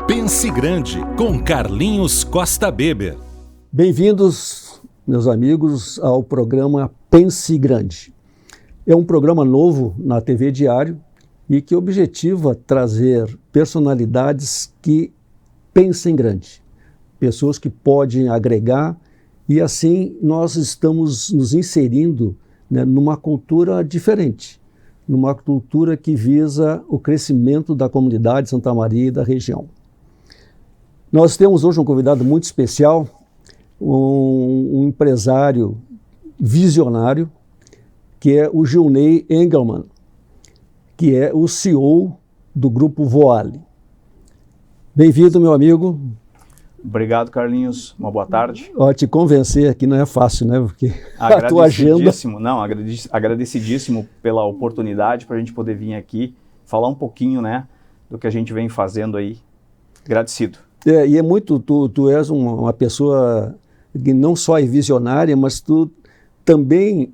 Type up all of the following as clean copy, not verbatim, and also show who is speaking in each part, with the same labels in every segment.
Speaker 1: Pense Grande, com Carlinhos Costa Beber.
Speaker 2: Bem-vindos, meus amigos, ao programa Pense Grande. É um programa novo na TV Diário e que objetiva trazer personalidades que pensem grande, pessoas que podem agregar, e assim nós estamos nos inserindo, numa cultura diferente, numa cultura que visa o crescimento da comunidade Santa Maria e da região. Nós temos hoje um convidado muito especial, um empresário visionário, que é o Gilney Engelmann, que é o CEO do Grupo Voale. Bem-vindo, meu amigo.
Speaker 3: Obrigado, Carlinhos. Uma boa tarde.
Speaker 2: Te convencer aqui não é fácil, né? Porque a tua agenda...
Speaker 3: Agradecidíssimo pela oportunidade para a gente poder vir aqui falar um pouquinho, do que a gente vem fazendo aí. Agradecido.
Speaker 2: E é muito... Tu és uma pessoa que não só é visionária, mas tu também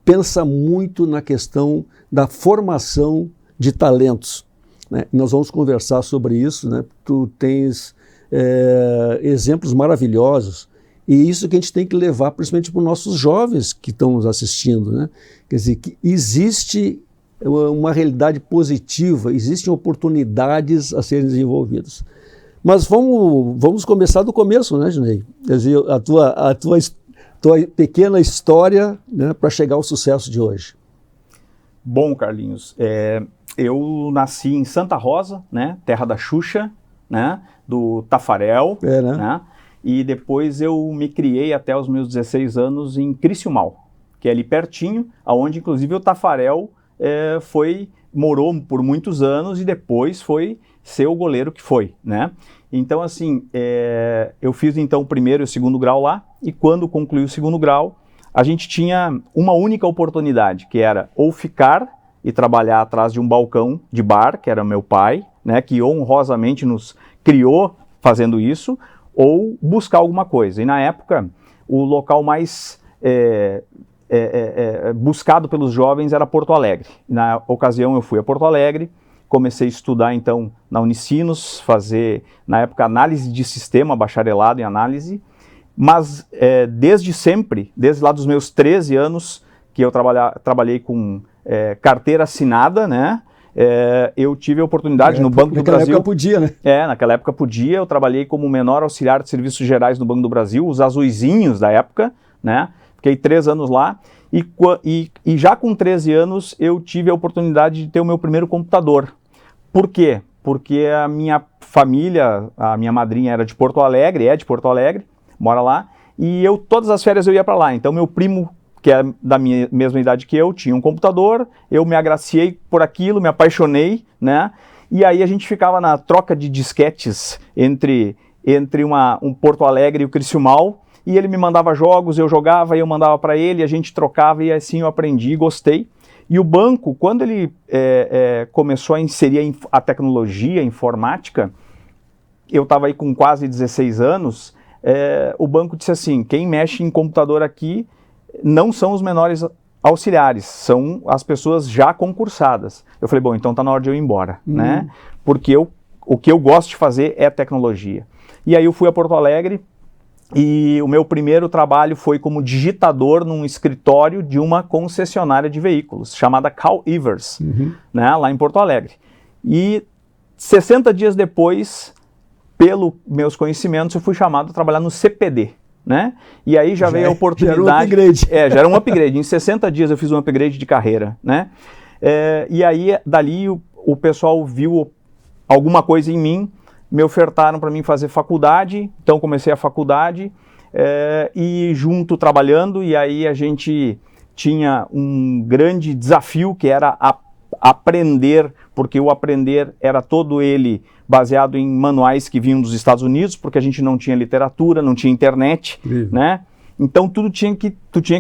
Speaker 2: pensa muito na questão da formação de talentos, né? Nós vamos conversar sobre isso, né? Tu tens exemplos maravilhosos, e isso que a gente tem que levar principalmente para os nossos jovens que estão nos assistindo, né? Quer dizer, que existe uma realidade positiva, existem oportunidades a serem desenvolvidas. Mas vamos começar do começo, né, Gilney? Quer dizer, a tua pequena história, né, para chegar ao sucesso de hoje.
Speaker 3: Bom, Carlinhos, eu nasci em Santa Rosa, né, terra da Xuxa, né, do Tafarel, né, e depois eu me criei até os meus 16 anos em Criciúmal, que é ali pertinho, onde inclusive o Tafarel morou por muitos anos e depois foi ser o goleiro que foi, né? Então, assim, eu fiz então o primeiro e o segundo grau lá, e quando concluí o segundo grau, a gente tinha uma única oportunidade, que era ou ficar e trabalhar atrás de um balcão de bar, que era meu pai, né, que honrosamente nos criou fazendo isso, ou buscar alguma coisa. E na época, o local mais buscado pelos jovens era Porto Alegre. Na ocasião eu fui a Porto Alegre, comecei a estudar então na Unicinos, fazer na época análise de sistema, bacharelado em análise, mas desde sempre, desde lá dos meus 13 anos, que eu trabalhei com carteira assinada, né? Eu tive a oportunidade no Banco do Brasil.
Speaker 2: Naquela época podia, né?
Speaker 3: Naquela época podia. Eu trabalhei como menor auxiliar de serviços gerais no Banco do Brasil, os azuizinhos da época, né? Fiquei 3 anos lá e já com 13 anos eu tive a oportunidade de ter o meu primeiro computador. Por quê? Porque a minha família, a minha madrinha era de Porto Alegre, mora lá, e todas as férias eu ia para lá. Então meu primo, que é da minha mesma idade que eu, tinha um computador, eu me agraciei por aquilo, me apaixonei, né? E aí a gente ficava na troca de disquetes entre um Porto Alegre e o Criciúmal, e ele me mandava jogos, eu jogava, eu mandava para ele, a gente trocava, e assim eu aprendi e gostei. E o banco, quando ele começou a inserir a tecnologia, a informática, eu estava aí com quase 16 anos, o banco disse assim, quem mexe em computador aqui não são os menores auxiliares, são as pessoas já concursadas. Eu falei, bom, então está na hora de eu ir embora, né? Porque o que eu gosto de fazer é tecnologia. E aí eu fui a Porto Alegre, e o meu primeiro trabalho foi como digitador num escritório de uma concessionária de veículos, chamada Carl Ivers, né, lá em Porto Alegre. E 60 dias depois, pelos meus conhecimentos, eu fui chamado a trabalhar no CPD, né? E aí já veio a oportunidade...
Speaker 2: Já era um upgrade.
Speaker 3: Já era um upgrade. Em 60 dias eu fiz um upgrade de carreira, né? E aí, dali, o pessoal viu alguma coisa em mim, me ofertaram para mim fazer faculdade, então comecei a faculdade e junto trabalhando, e aí a gente tinha um grande desafio que era aprender, porque o aprender era todo ele baseado em manuais que vinham dos Estados Unidos, porque a gente não tinha literatura, não tinha internet, né? Então tu tinha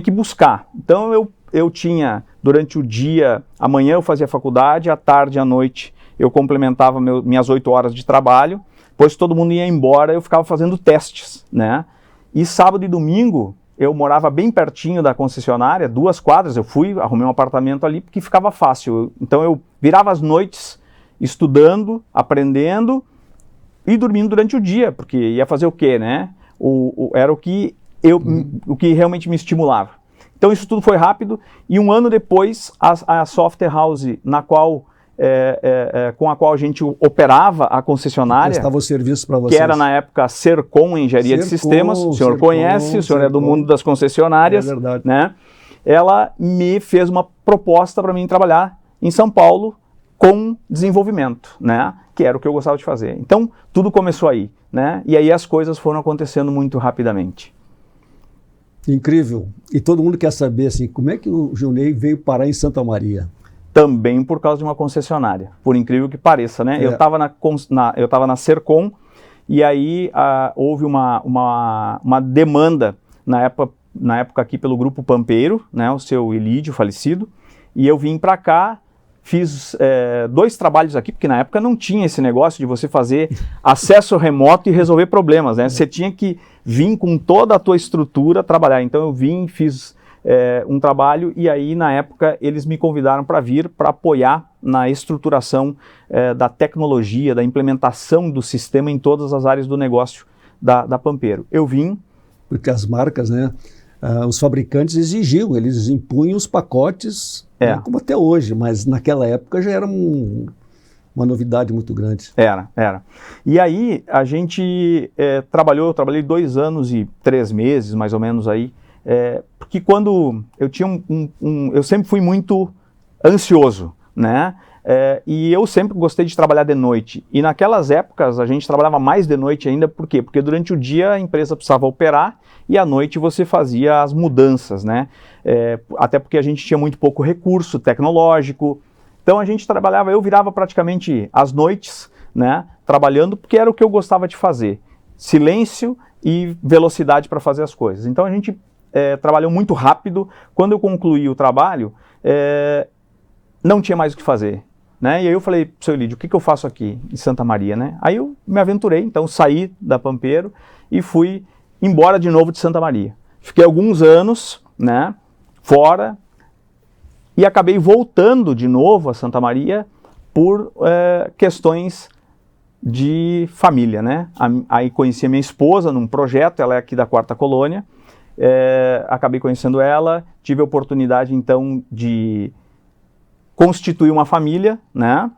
Speaker 3: que buscar. Então eu tinha, durante o dia, amanhã eu fazia faculdade, à tarde, à noite, eu complementava minhas 8 horas de trabalho, depois todo mundo ia embora, eu ficava fazendo testes, né? E sábado e domingo, eu morava bem pertinho da concessionária, 2 quadras, eu arrumei um apartamento ali, porque ficava fácil. Então eu virava as noites estudando, aprendendo, e dormindo durante o dia, porque ia fazer o quê, né? Era o que realmente me estimulava. Então isso tudo foi rápido, e um ano depois a software house com a qual a gente operava a concessionária,
Speaker 2: prestava o serviço para vocês,
Speaker 3: que era na época Sercom Engenharia de Sistemas, o senhor conhece, o senhor é do mundo das concessionárias, né? Ela me fez uma proposta para mim trabalhar em São Paulo com desenvolvimento, né? Que era o que eu gostava de fazer. Então tudo começou aí, né? E aí as coisas foram acontecendo muito rapidamente.
Speaker 2: Incrível. E todo mundo quer saber assim, como é que o Gilney veio parar em Santa Maria?
Speaker 3: Também por causa de uma concessionária, por incrível que pareça, né? Eu estava na Sercom, e aí houve uma demanda na época aqui pelo Grupo Pampeiro, né? O seu Ilídio, falecido, e eu vim para cá, fiz 2 trabalhos aqui, porque na época não tinha esse negócio de você fazer acesso remoto e resolver problemas, né? Você tinha que vir com toda a tua estrutura trabalhar. Então eu vim, fiz um trabalho, e aí na época eles me convidaram para vir para apoiar na estruturação da tecnologia, da implementação do sistema em todas as áreas do negócio da Pampeiro. Eu vim...
Speaker 2: Porque as marcas, né, os fabricantes exigiam, eles impunham os pacotes, né, como até hoje, mas naquela época já era uma novidade muito grande.
Speaker 3: Era. E aí a gente eu trabalhei 2 anos e 3 meses, mais ou menos aí, porque quando eu tinha eu sempre fui muito ansioso, né? E eu sempre gostei de trabalhar de noite. E naquelas épocas a gente trabalhava mais de noite ainda, por quê? Porque durante o dia a empresa precisava operar e à noite você fazia as mudanças, né? Até porque a gente tinha muito pouco recurso tecnológico. Então a gente trabalhava, eu virava praticamente às noites, né? Trabalhando, porque era o que eu gostava de fazer. Silêncio e velocidade para fazer as coisas. Então a gente trabalhou muito rápido. Quando eu concluí o trabalho, não tinha mais o que fazer, né? E aí eu falei, seu Ilídio, o que eu faço aqui em Santa Maria, né? Aí eu me aventurei, então saí da Pampeiro e fui embora de novo de Santa Maria. Fiquei alguns anos, né, fora, e acabei voltando de novo a Santa Maria por questões de família, né? Aí conheci a minha esposa num projeto, ela é aqui da 4ª Colônia, acabei conhecendo ela, tive a oportunidade então de constituir uma família, né?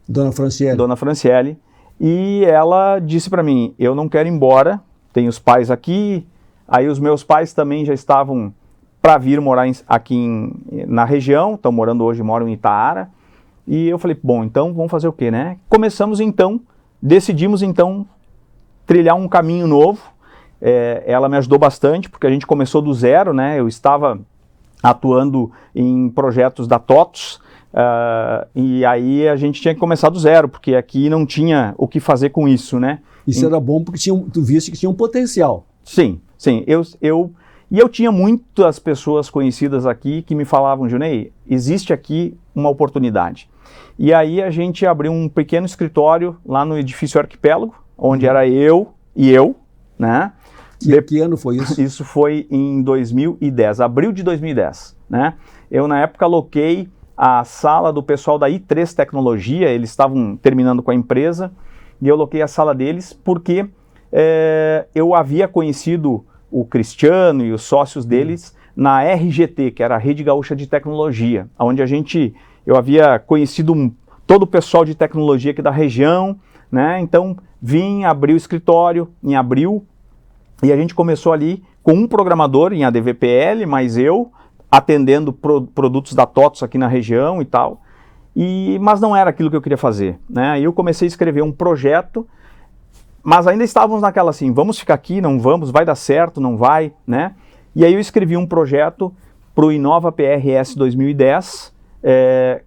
Speaker 2: Dona
Speaker 3: Franciele, e ela disse para mim, eu não quero ir embora, tenho os pais aqui, aí os meus pais também já estavam para vir morar aqui na região, estão morando hoje, moram em Itaara, e eu falei, bom, então vamos fazer o quê, né? Decidimos então trilhar um caminho novo. Ela me ajudou bastante, porque a gente começou do zero, né? Eu estava atuando em projetos da TOTOS, e aí a gente tinha que começar do zero, porque aqui não tinha o que fazer com isso, né?
Speaker 2: Isso era bom porque tu viste que tinha um potencial.
Speaker 3: Sim. Eu tinha muitas pessoas conhecidas aqui que me falavam, Gilney, existe aqui uma oportunidade. E aí a gente abriu um pequeno escritório lá no edifício Arquipélago, onde era eu, né?
Speaker 2: Que ano foi isso?
Speaker 3: Isso foi em 2010, abril de 2010, né? Eu na época aloquei a sala do pessoal da I3 Tecnologia, eles estavam terminando com a empresa, e eu aloquei a sala deles porque eu havia conhecido o Cristiano e os sócios deles na RGT, que era a Rede Gaúcha de Tecnologia, onde eu havia conhecido todo o pessoal de tecnologia aqui da região, né? Então vim abrir o escritório em abril, e a gente começou ali com um programador em ADVPL, mas eu atendendo produtos da TOTOS aqui na região e tal, mas não era aquilo que eu queria fazer, né? Aí eu comecei a escrever um projeto, mas ainda estávamos naquela assim, vamos ficar aqui, não vamos, vai dar certo, não vai, né? E aí eu escrevi um projeto para o Inova PRS 2010,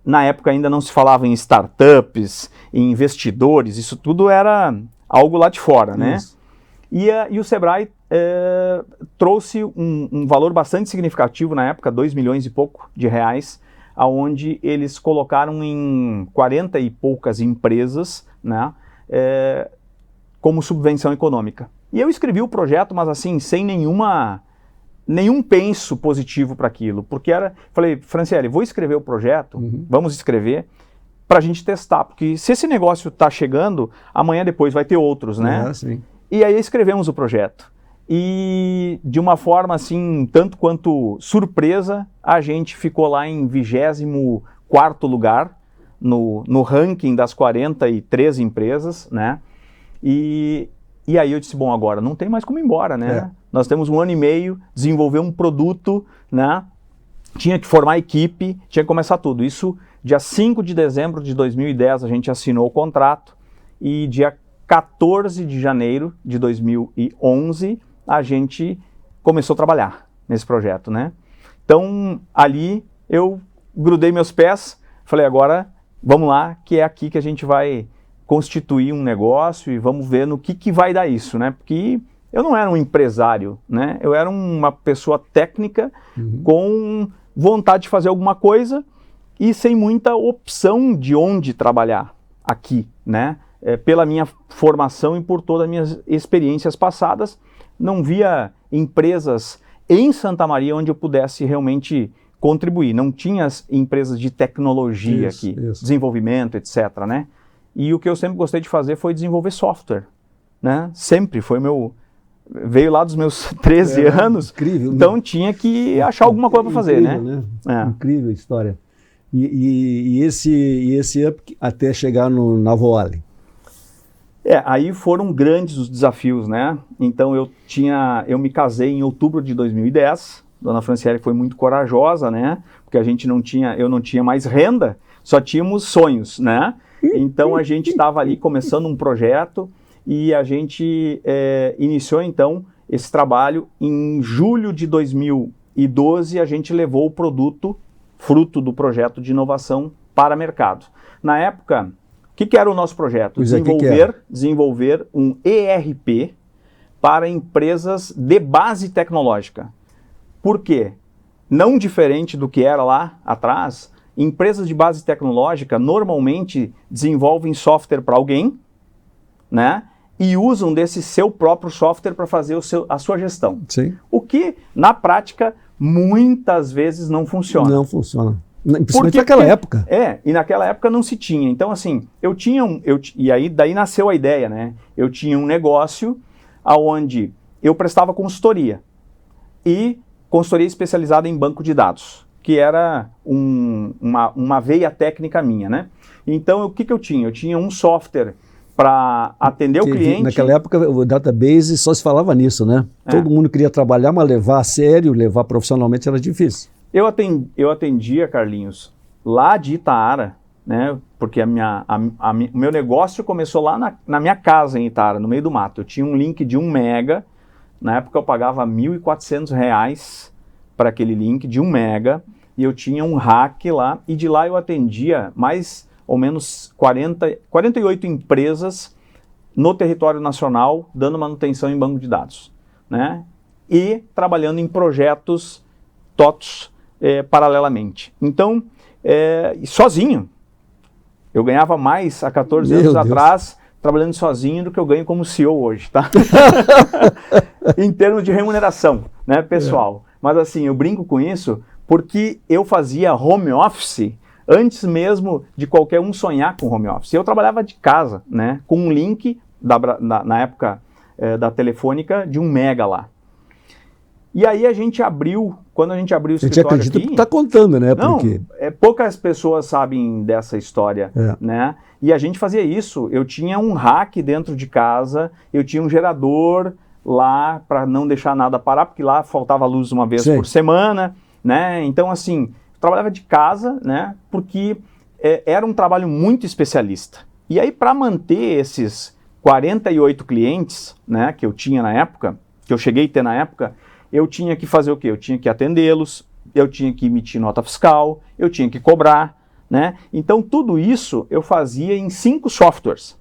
Speaker 3: na época ainda não se falava em startups, em investidores, isso tudo era algo lá de fora, né? E o Sebrae trouxe um valor bastante significativo na época, 2 milhões e pouco de reais, onde eles colocaram em 40 e poucas empresas, né, como subvenção econômica. E eu escrevi o projeto, mas assim, sem nenhum penso positivo para aquilo, porque falei, Franciele, vou escrever o projeto, vamos escrever, para a gente testar, porque se esse negócio está chegando, amanhã depois vai ter outros, né?
Speaker 2: Sim.
Speaker 3: E aí escrevemos o projeto. E de uma forma assim, tanto quanto surpresa, a gente ficou lá em 24º lugar no ranking das 43 empresas, né? E aí eu disse, bom, agora não tem mais como ir embora, né? Nós temos 1 ano e meio, desenvolver um produto, né? Tinha que formar a equipe, tinha que começar tudo. Isso, dia 5 de dezembro de 2010, a gente assinou o contrato e dia 14 de janeiro de 2011, a gente começou a trabalhar nesse projeto, né? Então, ali eu grudei meus pés, falei, agora vamos lá, que é aqui que a gente vai constituir um negócio e vamos ver no que vai dar isso, né? Porque eu não era um empresário, né? Eu era uma pessoa técnica com vontade de fazer alguma coisa e sem muita opção de onde trabalhar aqui, né? Pela minha formação e por todas as minhas experiências passadas, não via empresas em Santa Maria onde eu pudesse realmente contribuir. Não tinha as empresas de tecnologia aqui, desenvolvimento, etc., né? E o que eu sempre gostei de fazer foi desenvolver software, né? Sempre foi veio lá dos meus 13 anos,
Speaker 2: incrível,
Speaker 3: então tinha que achar alguma coisa para fazer, né?
Speaker 2: Incrível a história. E esse up até chegar na Voale.
Speaker 3: Aí foram grandes os desafios, né? Então eu me casei em outubro de 2010, Dona Franciele foi muito corajosa, né? Porque eu não tinha mais renda, só tínhamos sonhos, né? Então a gente estava ali começando um projeto e a gente iniciou então esse trabalho. Em julho de 2012 a gente levou o produto, fruto do projeto de inovação, para mercado. Na época, o que era o nosso projeto? Desenvolver um ERP para empresas de base tecnológica. Por quê? Não diferente do que era lá atrás, empresas de base tecnológica normalmente desenvolvem software para alguém, né? E usam desse seu próprio software para fazer a sua gestão.
Speaker 2: Sim.
Speaker 3: O que, na prática, muitas vezes não funciona.
Speaker 2: Não funciona. Principalmente naquela época.
Speaker 3: E naquela época não se tinha. Então, assim, e aí daí nasceu a ideia, né? Eu tinha um negócio onde eu prestava consultoria. E consultoria especializada em banco de dados, que era uma veia técnica minha, né? Então, o que eu tinha? Eu tinha um software para atender o cliente.
Speaker 2: Naquela época, o database só se falava nisso, né? Todo mundo queria trabalhar, mas levar a sério, levar profissionalmente era difícil.
Speaker 3: Eu atendia, Carlinhos, lá de Itaara, né? Porque o meu negócio começou lá na minha casa em Itaara, no meio do mato. Eu tinha um link de 1 mega, na época eu pagava R$ 1.400 para aquele link de 1 mega, e eu tinha um hack lá, e de lá eu atendia mais ou menos 48 empresas no território nacional, dando manutenção em banco de dados, né? E trabalhando em projetos TOTS paralelamente. Então, sozinho, eu ganhava mais há 14 anos atrás, trabalhando sozinho, do que eu ganho como CEO hoje, tá? Em termos de remuneração, né, pessoal. Mas assim, eu brinco com isso porque eu fazia home office antes mesmo de qualquer um sonhar com home office. Eu trabalhava de casa, né, com um link, na época da Telefônica, de 1 mega lá. E aí quando a gente abriu o escritório aqui...
Speaker 2: Você está contando, né?
Speaker 3: Não,
Speaker 2: porque...
Speaker 3: poucas pessoas sabem dessa história, né? E a gente fazia isso. Eu tinha um rack dentro de casa, eu tinha um gerador lá para não deixar nada parar, porque lá faltava luz uma vez por semana, né? Então, assim, eu trabalhava de casa, né? Porque era um trabalho muito especialista. E aí, para manter esses 48 clientes, né, que eu tinha na época, que eu cheguei a ter na época, eu tinha que fazer o quê? Eu tinha que atendê-los, eu tinha que emitir nota fiscal, eu tinha que cobrar, né? Então, tudo isso eu fazia em 5 softwares,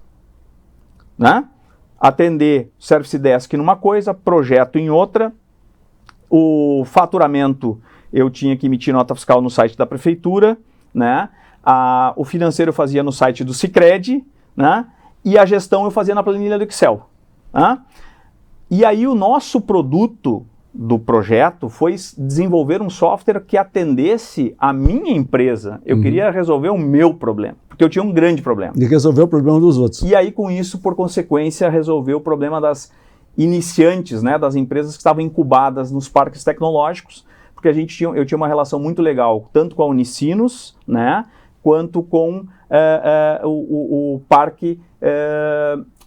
Speaker 3: né? Atender Service Desk numa coisa, projeto em outra, o faturamento eu tinha que emitir nota fiscal no site da prefeitura, né? O financeiro eu fazia no site do Sicredi, né? E a gestão eu fazia na planilha do Excel, né? E aí o nosso produto do projeto foi desenvolver um software que atendesse a minha empresa. Eu queria resolver o meu problema. porque eu tinha um grande problema.
Speaker 2: De resolver o problema dos outros.
Speaker 3: E aí, com isso, por consequência, resolveu o problema das iniciantes, né, das empresas que estavam incubadas nos parques tecnológicos, porque eu tinha uma relação muito legal, tanto com a Unicinos, né, quanto com o parque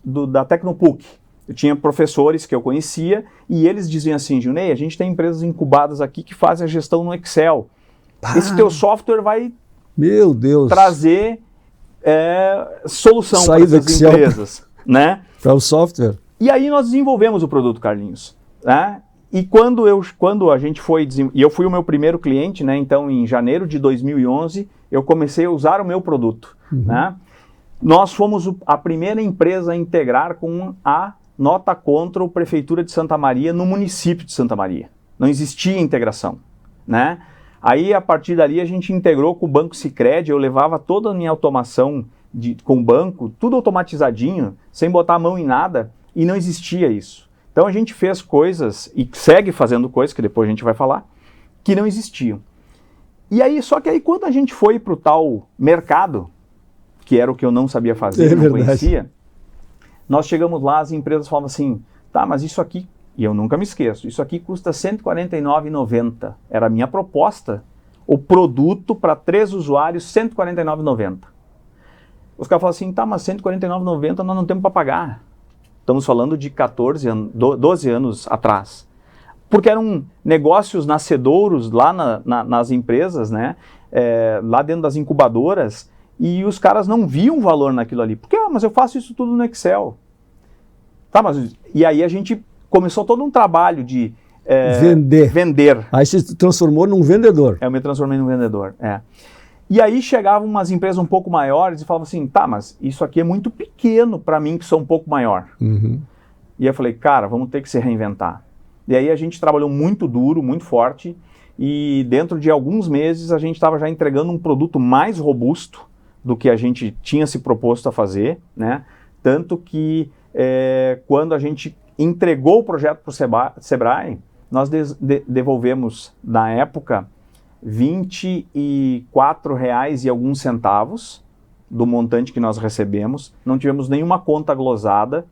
Speaker 3: da Tecnopuc. Eu tinha professores que eu conhecia e eles diziam assim, Gilney, a gente tem empresas incubadas aqui que fazem a gestão no Excel. Esse teu software vai
Speaker 2: Meu Deus.
Speaker 3: trazer solução para essas empresas, né?
Speaker 2: Para o software.
Speaker 3: E aí nós desenvolvemos o produto, Carlinhos, né? E quando a gente foi, e eu fui o meu primeiro cliente, né? Então, em janeiro de 2011, eu comecei a usar o meu produto, né? Nós fomos a primeira empresa a integrar com a Nota Control Prefeitura de Santa Maria no município de Santa Maria. Não existia integração, né? Aí, a partir dali, a gente integrou com o Banco Sicredi, eu levava toda a minha automação com o banco, tudo automatizadinho, sem botar a mão em nada, e não existia isso. Então, a gente fez coisas, e segue fazendo coisas, que depois a gente vai falar, que não existiam. E aí, só que aí, quando a gente foi para o tal mercado, que era o que eu não sabia fazer, não conhecia, nós chegamos lá, as empresas falavam assim, tá, mas isso aqui, e eu nunca me esqueço, isso aqui custa R$ 149,90. Era a minha proposta, o produto para 3 usuários, R$ 149,90. Os caras falavam assim, tá, mas R$ 149,90 nós não temos para pagar. Estamos falando de 12 anos atrás. Porque eram negócios nascedouros lá nas empresas, né? Lá dentro das incubadoras, e os caras não viam valor naquilo ali. Porque, mas eu faço isso tudo no Excel. Tá, mas... E aí a gente começou todo um trabalho de vender.
Speaker 2: Aí você se transformou num vendedor.
Speaker 3: Eu me transformei num vendedor, E aí chegavam umas empresas um pouco maiores e falavam assim, tá, mas isso aqui é muito pequeno para mim que sou um pouco maior. E eu falei, cara, vamos ter que se reinventar. E aí a gente trabalhou muito duro, muito forte, e dentro de alguns meses a gente estava já entregando um produto mais robusto do que a gente tinha se proposto a fazer, né? Tanto que quando a gente entregou o projeto para o Sebrae, nós devolvemos, na época, R$ 24,00 e alguns centavos do montante que nós recebemos. Não tivemos nenhuma conta glosada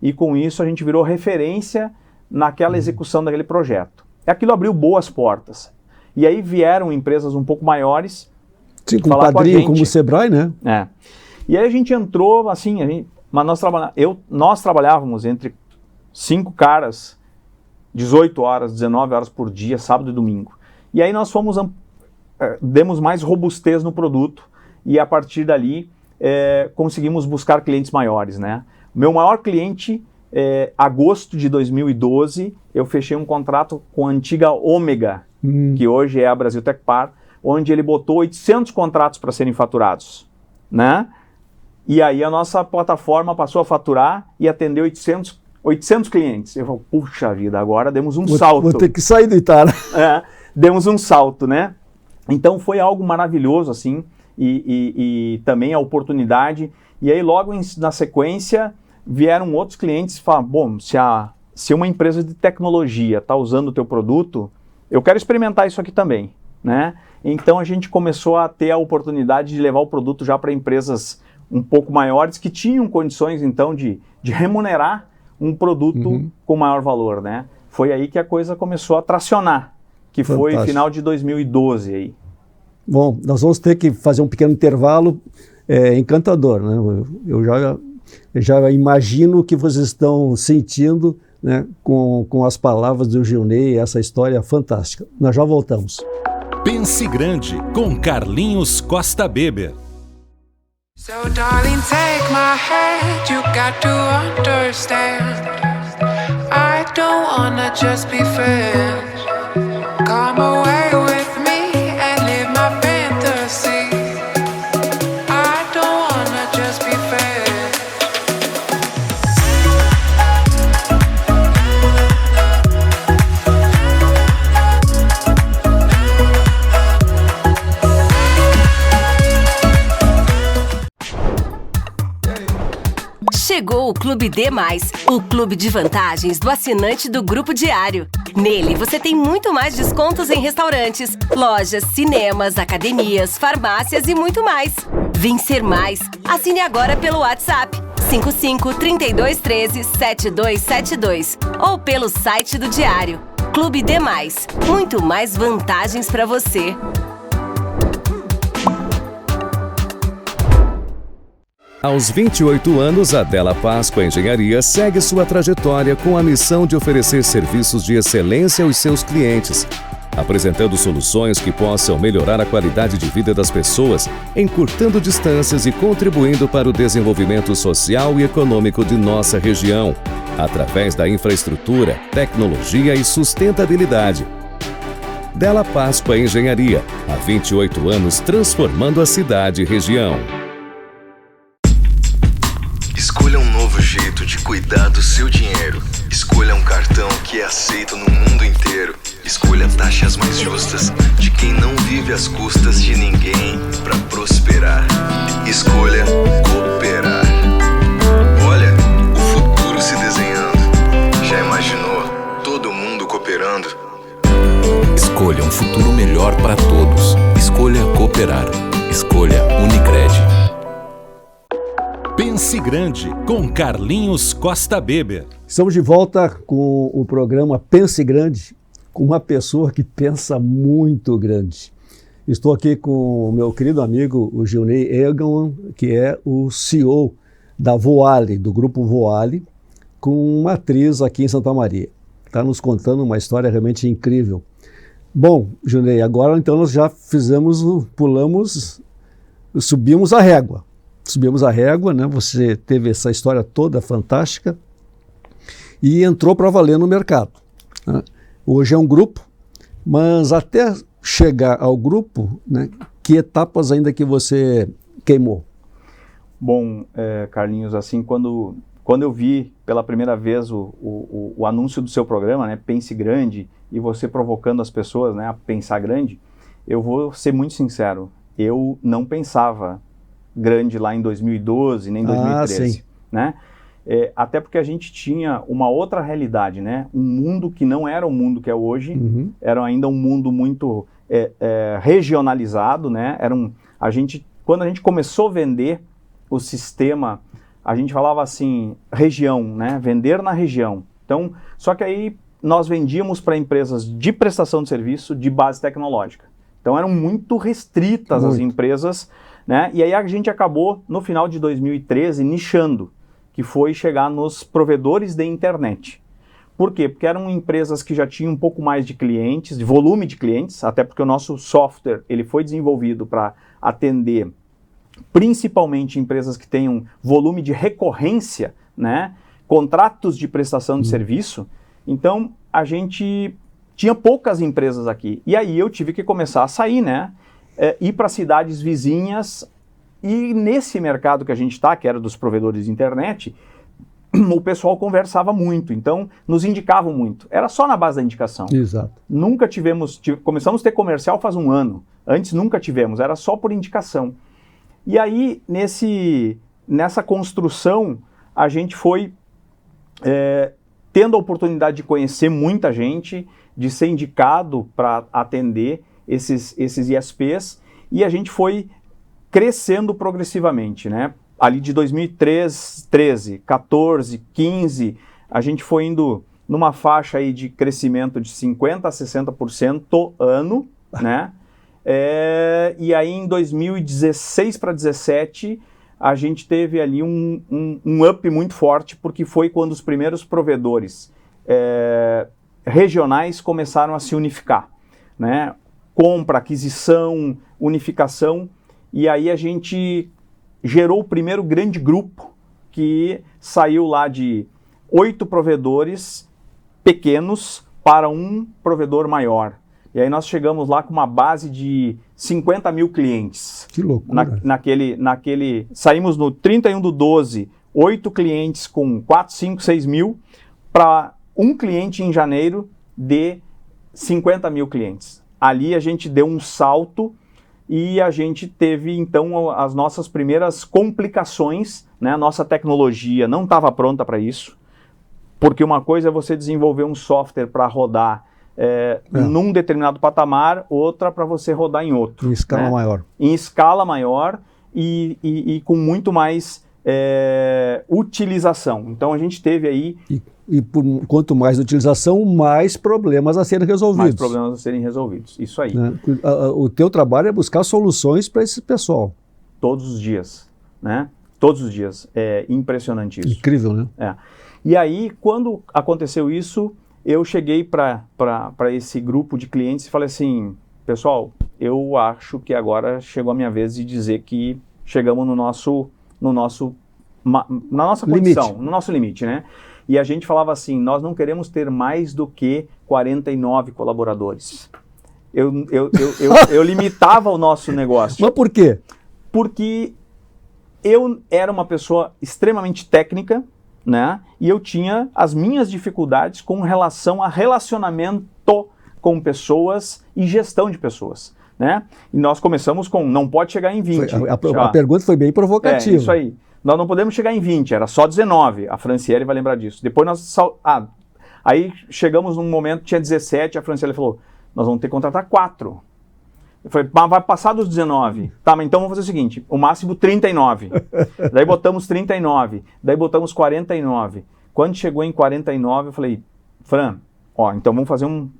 Speaker 3: e com isso a gente virou referência naquela execução daquele projeto. Aquilo abriu boas portas. E aí vieram empresas um pouco maiores.
Speaker 2: Sim, com um padrinho como o Sebrae, né?
Speaker 3: E aí a gente entrou, assim, mas nós trabalhávamos entre 5 caras, 18 horas, 19 horas por dia, sábado e domingo. E aí nós demos mais robustez no produto e a partir dali conseguimos buscar clientes maiores, né? Meu maior cliente, agosto de 2012, eu fechei um contrato com a antiga Ômega, que hoje é a Brasil Tecpar, onde ele botou 800 contratos para serem faturados, né? E aí a nossa plataforma passou a faturar e atender 800 clientes. Eu falo, puxa vida, agora demos um salto.
Speaker 2: Vou ter que sair do Itara.
Speaker 3: Demos um salto, né? Então foi algo maravilhoso, assim, e também a oportunidade. E aí logo na sequência vieram outros clientes e falaram, bom, se uma empresa de tecnologia está usando o teu produto, eu quero experimentar isso aqui também, né? Então a gente começou a ter a oportunidade de levar o produto já para empresas um pouco maiores que tinham condições então de remunerar um produto com maior valor, né? Foi aí que a coisa começou a tracionar, que
Speaker 2: Fantástico.
Speaker 3: Foi final de 2012 aí.
Speaker 2: Bom, nós vamos ter que fazer um pequeno intervalo encantador, né? Eu já imagino o que vocês estão sentindo, né, com as palavras do Gilney, essa história fantástica. Nós já voltamos.
Speaker 1: Pense Grande, com Carlinhos Costa Beber.
Speaker 4: So darling, take my hand, you got to understand, I don't wanna just be friends. Come away with me and live my fantasy, I don't wanna just be friends.
Speaker 5: Chegou o Clube D+, o clube de vantagens do assinante do Grupo Diário. Nele, você tem muito mais descontos em restaurantes, lojas, cinemas, academias, farmácias e muito mais. Vencer mais. Assine agora pelo WhatsApp 55 3213 7272 ou pelo site do Diário. Clube Demais. Muito mais vantagens para você.
Speaker 6: Aos 28 anos, a Della Páscoa Engenharia segue sua trajetória com a missão de oferecer serviços de excelência aos seus clientes, apresentando soluções que possam melhorar a qualidade de vida das pessoas, encurtando distâncias e contribuindo para o desenvolvimento social e econômico de nossa região, através da infraestrutura, tecnologia e sustentabilidade. Della Páscoa Engenharia, há 28 anos transformando a cidade e região.
Speaker 7: Escolha um novo jeito de cuidar do seu dinheiro. Escolha um cartão que é aceito no mundo inteiro. Escolha taxas mais justas de quem não vive às custas de ninguém para prosperar. Escolha cooperar. Olha, o futuro se desenhando. Já imaginou todo mundo cooperando?
Speaker 1: Escolha um futuro melhor para todos. Escolha cooperar. Escolha Unicred. Pense Grande, com Carlinhos Costa Beber.
Speaker 2: Estamos de volta com o programa Pense Grande, com uma pessoa que pensa muito grande. Estou aqui com o meu querido amigo, o Gilney Egan, que é o CEO da Voale, do grupo Voale, com uma atriz aqui em Santa Maria. Está nos contando uma história realmente incrível. Bom, Gilney, agora então nós já subimos a régua. Subimos a régua, né? Você teve essa história toda fantástica e entrou para valer no mercado, né? Hoje é um grupo, mas até chegar ao grupo, né, que etapas ainda que você queimou?
Speaker 3: Bom, Carlinhos, assim, quando eu vi pela primeira vez o anúncio do seu programa, né, Pense Grande, e você provocando as pessoas, né, a pensar grande, eu vou ser muito sincero, eu não pensava grande lá em 2012, nem em 2013, né? Até porque a gente tinha uma outra realidade, né? Um mundo que não era o mundo que é hoje, era ainda um mundo muito regionalizado, né? Quando a gente começou a vender o sistema, a gente falava assim, região, né? Vender na região. Então, só que aí nós vendíamos para empresas de prestação de serviço de base tecnológica. Então eram muito restritas as empresas, né? E aí a gente acabou, no final de 2013, nichando, que foi chegar nos provedores de internet. Por quê? Porque eram empresas que já tinham um pouco mais de clientes, de volume de clientes, até porque o nosso software ele foi desenvolvido para atender principalmente empresas que tenham volume de recorrência, né? Contratos de prestação de serviço. Então, a gente tinha poucas empresas aqui. E aí eu tive que começar a sair, né? Ir para cidades vizinhas, e nesse mercado que a gente está, que era dos provedores de internet, o pessoal conversava muito, então nos indicavam muito. Era só na base da indicação.
Speaker 2: Exato.
Speaker 3: Nunca começamos a ter comercial faz um ano. Antes nunca tivemos, era só por indicação. E aí, nessa construção, a gente foi tendo a oportunidade de conhecer muita gente, de ser indicado para atender esses ISPs, e a gente foi crescendo progressivamente, né? Ali de 2013, 14, 15, a gente foi indo numa faixa aí de crescimento de 50% a 60% ano, né? E aí em 2016 para 2017, a gente teve ali um up muito forte, porque foi quando os primeiros provedores regionais começaram a se unificar, né? Compra, aquisição, unificação, e aí a gente gerou o primeiro grande grupo que saiu lá de 8 provedores pequenos para um provedor maior. E aí nós chegamos lá com uma base de 50 mil clientes.
Speaker 2: Que loucura.
Speaker 3: Saímos no 31/12, 8 clientes com 4, 5, 6 mil, para um cliente em janeiro de 50 mil clientes. Ali a gente deu um salto e a gente teve então as nossas primeiras complicações, né? A nossa tecnologia não estava pronta para isso, porque uma coisa é você desenvolver um software para rodar num determinado patamar, outra para você rodar em outro.
Speaker 2: Em escala maior.
Speaker 3: Em escala maior, e com muito mais utilização. Então a gente teve aí...
Speaker 2: Quanto mais utilização, mais problemas a serem resolvidos.
Speaker 3: Mais problemas a serem resolvidos, isso aí.
Speaker 2: Né? O teu trabalho é buscar soluções para esse pessoal.
Speaker 3: Todos os dias, né? Todos os dias. É impressionante isso.
Speaker 2: Incrível, né?
Speaker 3: E aí, quando aconteceu isso, eu cheguei para esse grupo de clientes e falei assim, pessoal, eu acho que agora chegou a minha vez de dizer que chegamos na nossa condição, no nosso limite, né? E a gente falava assim, nós não queremos ter mais do que 49 colaboradores. Eu limitava o nosso negócio.
Speaker 2: Mas por quê?
Speaker 3: Porque eu era uma pessoa extremamente técnica, né? E eu tinha as minhas dificuldades com relação a relacionamento com pessoas e gestão de pessoas, né? E nós começamos com, não pode chegar em 20.
Speaker 2: A pergunta foi bem provocativa.
Speaker 3: Isso aí. Nós não podemos chegar em 20, era só 19. A Franciele vai lembrar disso. Depois nós... aí chegamos num momento, tinha 17, a Franciele falou, nós vamos ter que contratar 4. Eu falei, mas vai passar dos 19. Tá, mas então vamos fazer o seguinte, o máximo 39. Daí botamos 39, daí botamos 49. Quando chegou em 49, eu falei, Fran, então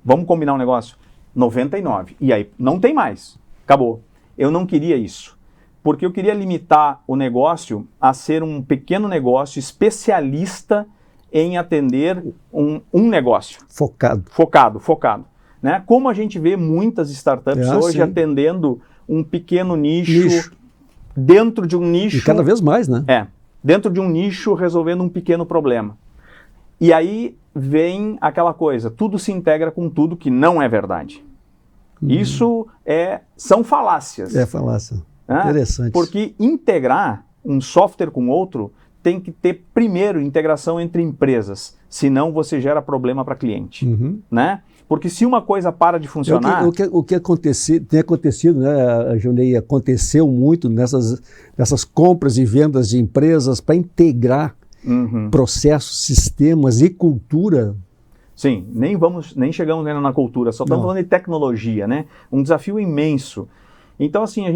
Speaker 3: vamos combinar um negócio. 99. E aí, não tem mais. Acabou. Eu não queria isso. Porque eu queria limitar o negócio a ser um pequeno negócio especialista em atender um negócio. Focado. Né? Como a gente vê muitas startups hoje atendendo um pequeno nicho dentro de um nicho...
Speaker 2: E cada vez mais, né?
Speaker 3: Dentro de um nicho resolvendo um pequeno problema. E aí vem aquela coisa, tudo se integra com tudo, que não é verdade. Isso são falácias.
Speaker 2: É falácia. Interessante.
Speaker 3: Porque integrar um software com outro tem que ter primeiro integração entre empresas, senão você gera problema para cliente, né? Porque se uma coisa para de funcionar...
Speaker 2: O que tem acontecido, né, Junei, aconteceu muito nessas compras e vendas de empresas para integrar processos, sistemas e cultura.
Speaker 3: Sim, nem chegamos ainda na cultura, só estamos falando de tecnologia, né? Um desafio imenso. Então, assim, a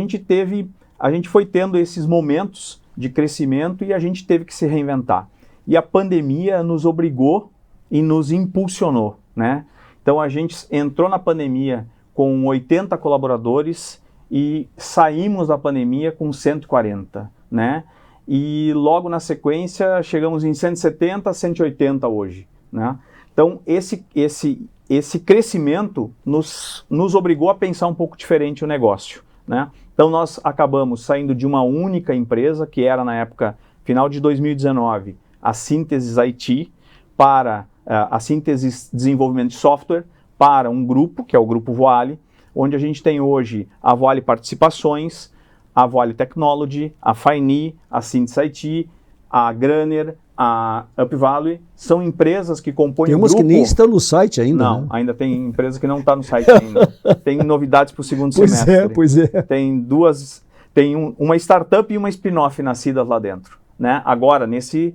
Speaker 3: gente foi tendo esses momentos de crescimento e a gente teve que se reinventar. E a pandemia nos obrigou e nos impulsionou, né? Então, a gente entrou na pandemia com 80 colaboradores e saímos da pandemia com 140, né? E logo na sequência chegamos em 170, 180 hoje, né? Então, esse crescimento nos obrigou a pensar um pouco diferente o negócio, né? Então, nós acabamos saindo de uma única empresa, que era na época, final de 2019, a Síntese IT, para a Síntese Desenvolvimento de Software, para um grupo, que é o Grupo Voale, onde a gente tem hoje a Voale Participações, a Voale Technology, a Faini, a Síntese IT, a Granner, a UpValue, são empresas que compõem o grupo.
Speaker 2: Tem umas que nem estão no site ainda.
Speaker 3: Não,
Speaker 2: né?
Speaker 3: Ainda tem empresa que não está no site ainda. Tem novidades para o segundo semestre.
Speaker 2: Pois é.
Speaker 3: Tem uma startup e uma spin-off nascidas lá dentro, né? Agora, nesse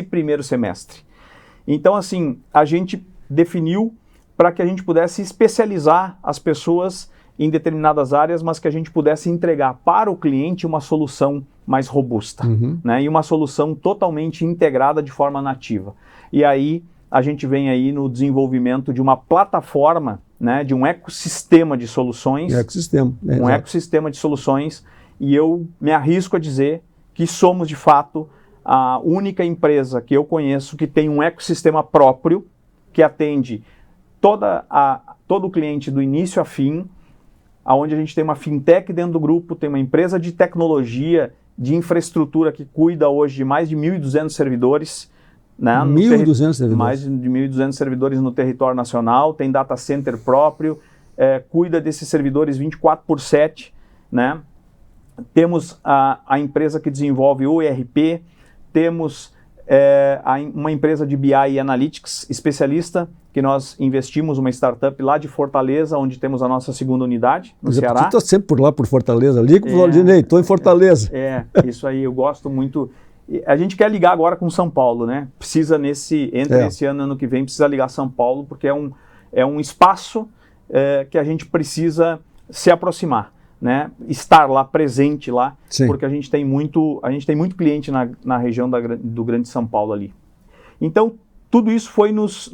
Speaker 3: primeiro semestre. Então, assim, a gente definiu para que a gente pudesse especializar as pessoas em determinadas áreas, mas que a gente pudesse entregar para o cliente uma solução mais robusta, né? E uma solução totalmente integrada de forma nativa. E aí a gente vem aí no desenvolvimento de uma plataforma, né? De um ecossistema de soluções. Um ecossistema de soluções, e eu me arrisco a dizer que somos de fato a única empresa que eu conheço que tem um ecossistema próprio, que atende todo o cliente do início a fim, onde a gente tem uma fintech dentro do grupo, tem uma empresa de tecnologia, de infraestrutura que cuida hoje de mais de 1.200 servidores. Né,
Speaker 2: 1.200 servidores.
Speaker 3: Mais de 1.200 servidores no território nacional, tem data center próprio, cuida desses servidores 24/7. Né? Temos a empresa que desenvolve o ERP, temos uma empresa de BI e Analytics especialista, que nós investimos uma startup lá de Fortaleza, onde temos a nossa segunda unidade, no Ceará.
Speaker 2: Tu está sempre por lá, por Fortaleza, ali com o Valdinei, estou em Fortaleza.
Speaker 3: Isso aí, eu gosto muito. A gente quer ligar agora com São Paulo, né? Precisa esse ano e ano que vem, precisa ligar São Paulo, porque é um espaço que a gente precisa se aproximar, né, estar lá, presente lá,
Speaker 2: Sim.
Speaker 3: porque a gente tem muito cliente na região do Grande São Paulo ali. Então, tudo isso foi nós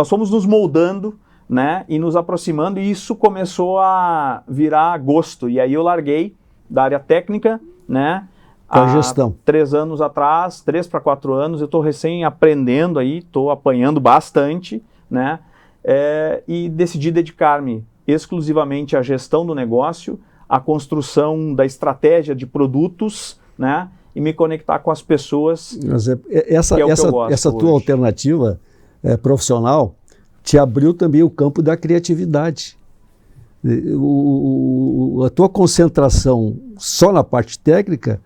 Speaker 3: fomos nos moldando, né, e nos aproximando, e isso começou a virar gosto. E aí eu larguei da área técnica, né,
Speaker 2: a gestão.
Speaker 3: 3 anos atrás, 3 para 4 anos, eu estou recém aprendendo aí, estou apanhando bastante, né, e decidi dedicar-me exclusivamente à gestão do negócio, à construção da estratégia de produtos, né, e me conectar com as pessoas.
Speaker 2: Mas essa
Speaker 3: que é o que eu gosto
Speaker 2: tua
Speaker 3: hoje.
Speaker 2: alternativa profissional te abriu também o campo da criatividade. A tua concentração só na parte técnica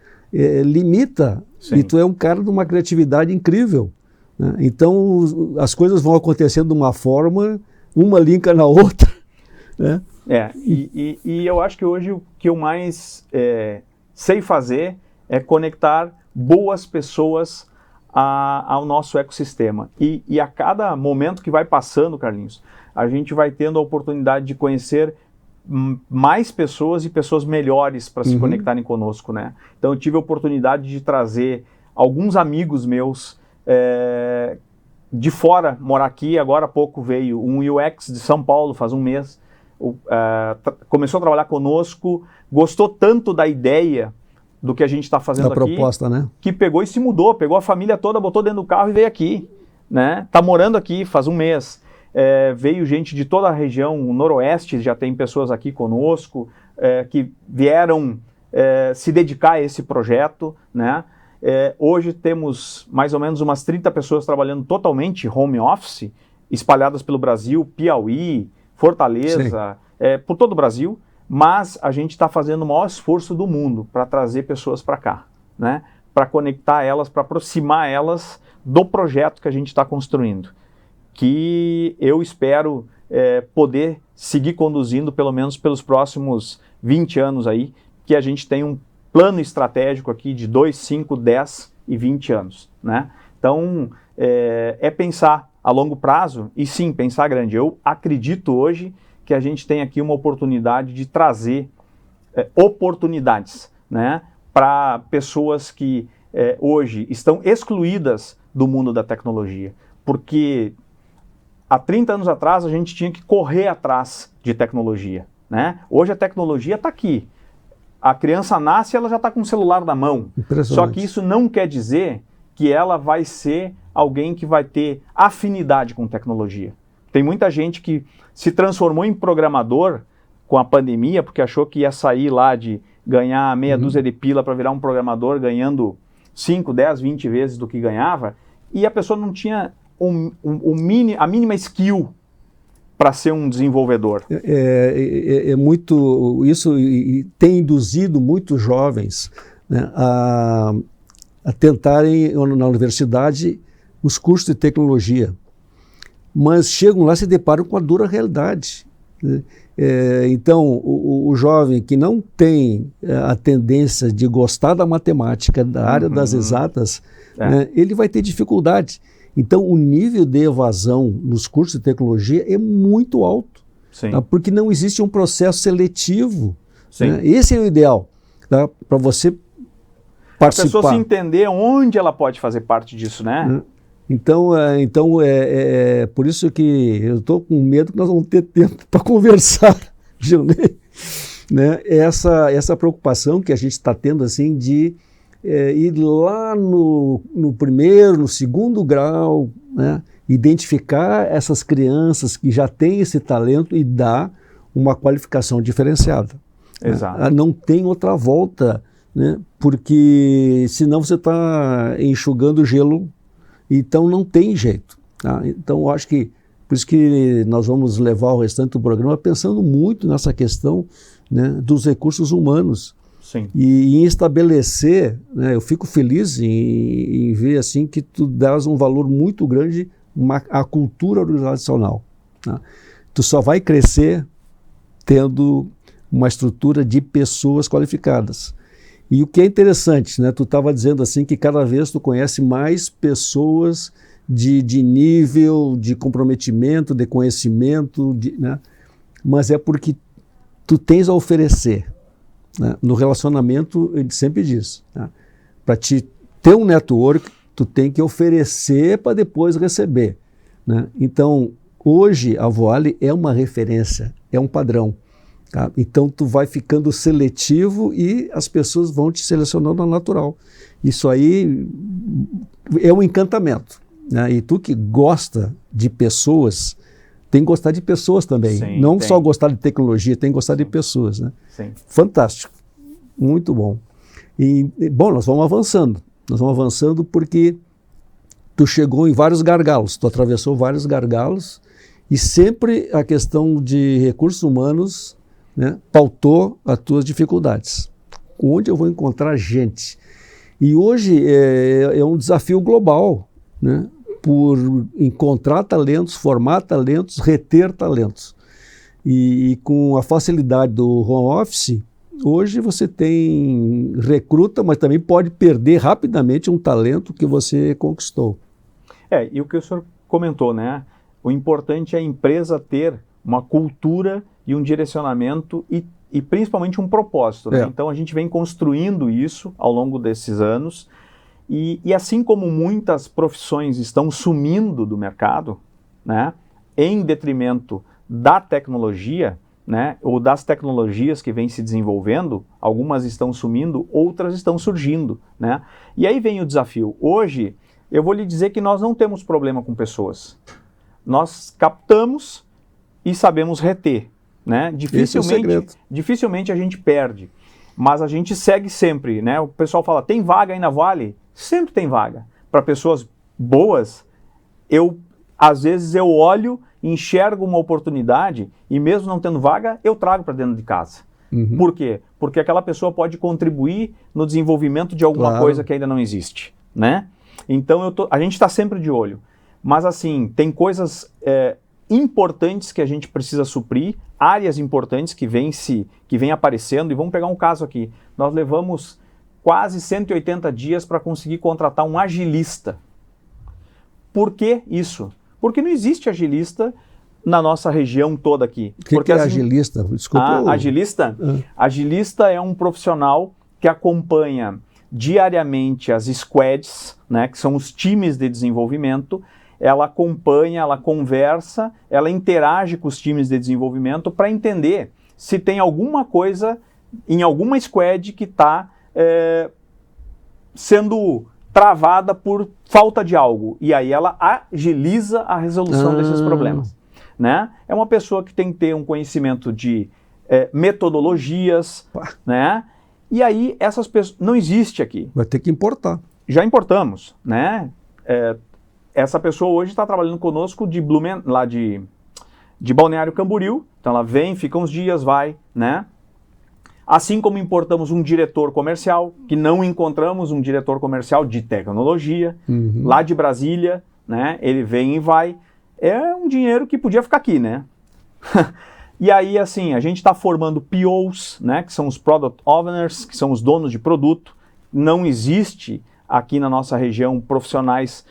Speaker 2: limita.
Speaker 3: Sim.
Speaker 2: E tu é um cara de uma criatividade incrível, né? Então as coisas vão acontecendo de uma forma, uma linka na outra, né?
Speaker 3: E eu acho que hoje o que eu mais sei fazer é conectar boas pessoas ao nosso ecossistema. E a cada momento que vai passando, Carlinhos, a gente vai tendo a oportunidade de conhecer mais pessoas e pessoas melhores para se conectarem conosco, né? Então eu tive a oportunidade de trazer alguns amigos meus de fora morar aqui. Agora há pouco veio um UX de São Paulo, faz um mês, começou a trabalhar conosco, gostou tanto da ideia do que a gente está fazendo aqui,
Speaker 2: proposta, né?
Speaker 3: Que pegou e se mudou, pegou a família toda, botou dentro do carro e veio aqui, né? Tá morando aqui faz um mês. Veio gente de toda a região, o Noroeste, já tem pessoas aqui conosco, que vieram se dedicar a esse projeto, né? Hoje temos mais ou menos umas 30 pessoas trabalhando totalmente home office, espalhadas pelo Brasil, Piauí, Fortaleza, por todo o Brasil, mas a gente está fazendo o maior esforço do mundo para trazer pessoas para cá, né? Para conectar elas, para aproximar elas do projeto que a gente está construindo, que eu espero poder seguir conduzindo pelo menos pelos próximos 20 anos aí, que a gente tem um plano estratégico aqui de 2, 5, 10 e 20 anos, né? Então, pensar a longo prazo e sim, pensar grande. Eu acredito hoje que a gente tem aqui uma oportunidade de trazer oportunidades, né, para pessoas que hoje estão excluídas do mundo da tecnologia, porque há 30 anos atrás a gente tinha que correr atrás de tecnologia, né? Hoje a tecnologia está aqui. A criança nasce e ela já está com o celular na mão. Só que isso não quer dizer que ela vai ser alguém que vai ter afinidade com tecnologia. Tem muita gente que se transformou em programador com a pandemia porque achou que ia sair lá de ganhar meia dúzia de pila para virar um programador ganhando 5, 10, 20 vezes do que ganhava, e a pessoa não tinha a mínima skill para ser um desenvolvedor.
Speaker 2: Muito isso tem induzido muitos jovens, né, a tentarem na universidade os cursos de tecnologia, mas chegam lá e se deparam com a dura realidade, né? Então o jovem que não tem a tendência de gostar da matemática, da área das exatas, né, ele vai ter dificuldade. Então, o nível de evasão nos cursos de tecnologia é muito alto, tá? Porque não existe um processo seletivo. Né? Esse é o ideal, tá? Para você participar. A pessoa
Speaker 3: se entender onde ela pode fazer parte disso, né?
Speaker 2: Então por isso que eu estou com medo que nós vamos ter tempo para conversar, Gilney, né? Essa preocupação que a gente está tendo assim de ir lá no primeiro, no segundo grau, né, identificar essas crianças que já têm esse talento e dar uma qualificação diferenciada.
Speaker 3: Exato.
Speaker 2: Né? Não tem outra volta, né, porque senão você está enxugando gelo, então não tem jeito. Tá? Então eu acho que, por isso que nós vamos levar o restante do programa pensando muito nessa questão, né, dos recursos humanos.
Speaker 3: Sim.
Speaker 2: E em estabelecer, né, eu fico feliz em ver assim que tu dás um valor muito grande à cultura organizacional. Tá? Tu só vai crescer tendo uma estrutura de pessoas qualificadas. E o que é interessante, né, tu estava dizendo assim que cada vez tu conhece mais pessoas de nível, de comprometimento, de conhecimento, né, mas é porque tu tens a oferecer. né? No relacionamento, ele sempre diz, né? Para te ter um network, tu tem que oferecer para depois receber, né? Então, hoje, a Voale é uma referência, é um padrão. Tá? Então, tu vai ficando seletivo e as pessoas vão te selecionando ao natural. Isso aí é um encantamento, né? E tu que gosta de pessoas, tem que gostar de pessoas também.
Speaker 3: Sim,
Speaker 2: não
Speaker 3: tem.
Speaker 2: só gostar de tecnologia, tem que gostar de pessoas, né?
Speaker 3: Sim.
Speaker 2: Fantástico, muito bom. Bom, nós vamos avançando porque tu chegou em vários gargalos, tu atravessou vários gargalos e sempre a questão de recursos humanos, né, pautou as tuas dificuldades. Onde eu vou encontrar gente? E hoje é um desafio global, né, por encontrar talentos, formar talentos, reter talentos. E com a facilidade do home office, hoje você recruta, mas também pode perder rapidamente um talento que você conquistou.
Speaker 3: E o que o senhor comentou, né? O importante é a empresa ter uma cultura e um direcionamento e principalmente um propósito, né? Então a gente vem construindo isso ao longo desses anos e assim como muitas profissões estão sumindo do mercado, né? Em detrimento da tecnologia, né, ou das tecnologias que vêm se desenvolvendo, algumas estão sumindo, outras estão surgindo, né? E aí vem o desafio. Hoje, eu vou lhe dizer que nós não temos problema com pessoas. Nós captamos e sabemos reter, né? Dificilmente a gente perde, mas a gente segue sempre, né? O pessoal fala, tem vaga aí na Voale? Sempre tem vaga. Para pessoas boas, às vezes eu olho, enxergo uma oportunidade e mesmo não tendo vaga, eu trago para dentro de casa.
Speaker 2: Uhum.
Speaker 3: Por quê? Porque aquela pessoa pode contribuir no desenvolvimento de alguma coisa que ainda não existe, né? Então a gente está sempre de olho. Mas assim, tem coisas importantes que a gente precisa suprir, áreas importantes que vêm aparecendo, e vamos pegar um caso aqui. Nós levamos quase 180 dias para conseguir contratar um agilista. Por que isso? Porque não existe agilista na nossa região toda aqui.
Speaker 2: O que é agilista? Desculpa.
Speaker 3: Agilista? Agilista é um profissional que acompanha diariamente as squads, né, que são os times de desenvolvimento. Ela acompanha, ela conversa, ela interage com os times de desenvolvimento para entender se tem alguma coisa em alguma squad que está sendo travada por falta de algo, e aí ela agiliza a resolução desses problemas, né? É uma pessoa que tem que ter um conhecimento de metodologias, né? E aí essas pessoas, não existe aqui.
Speaker 2: Vai ter que importar.
Speaker 3: Já importamos, né? Essa pessoa hoje está trabalhando conosco lá de Balneário Camboriú, então ela vem, fica uns dias, vai, né? Assim como importamos um diretor comercial, que não encontramos um diretor comercial de tecnologia, lá de Brasília, né? Ele vem e vai. É um dinheiro que podia ficar aqui, né? E aí, assim, a gente está formando POs, né? Que são os Product Owners, que são os donos de produto. Não existe aqui na nossa região profissionais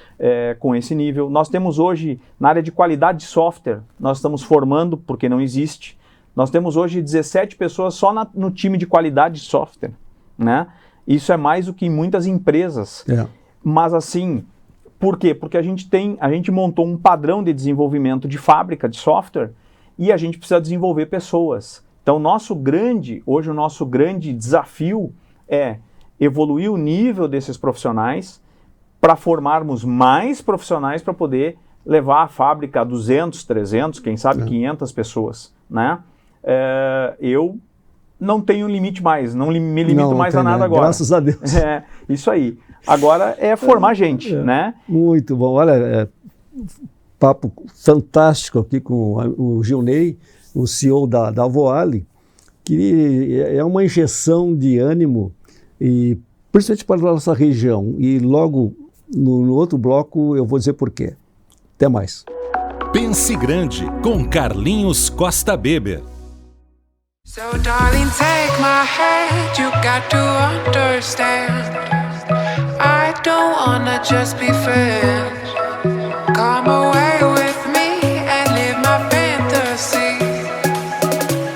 Speaker 3: com esse nível. Nós temos hoje, na área de qualidade de software, nós estamos formando, porque não existe. Nós temos hoje 17 pessoas só no time de qualidade de software, né? Isso é mais do que em muitas empresas. Mas assim, por quê? Porque a gente montou um padrão de desenvolvimento de fábrica de software e a gente precisa desenvolver pessoas. Então, hoje o nosso grande desafio é evoluir o nível desses profissionais para formarmos mais profissionais para poder levar a fábrica a 200, 300, quem sabe 500 pessoas, né? Eu não tenho limite mais, não me limito mais a nada agora.
Speaker 2: Graças a Deus.
Speaker 3: Isso aí. Agora é formar gente, né?
Speaker 2: Muito bom. Olha, papo fantástico aqui com o Gilney, o CEO da Voale, que é uma injeção de ânimo, e principalmente para a nossa região. E logo no outro bloco eu vou dizer por quê. Até mais.
Speaker 6: Pense Grande, com Carlinhos Costa Beber.
Speaker 4: So darling, take my hand, you got to understand. I don't wanna just be friends. Come away with me and live my fantasy.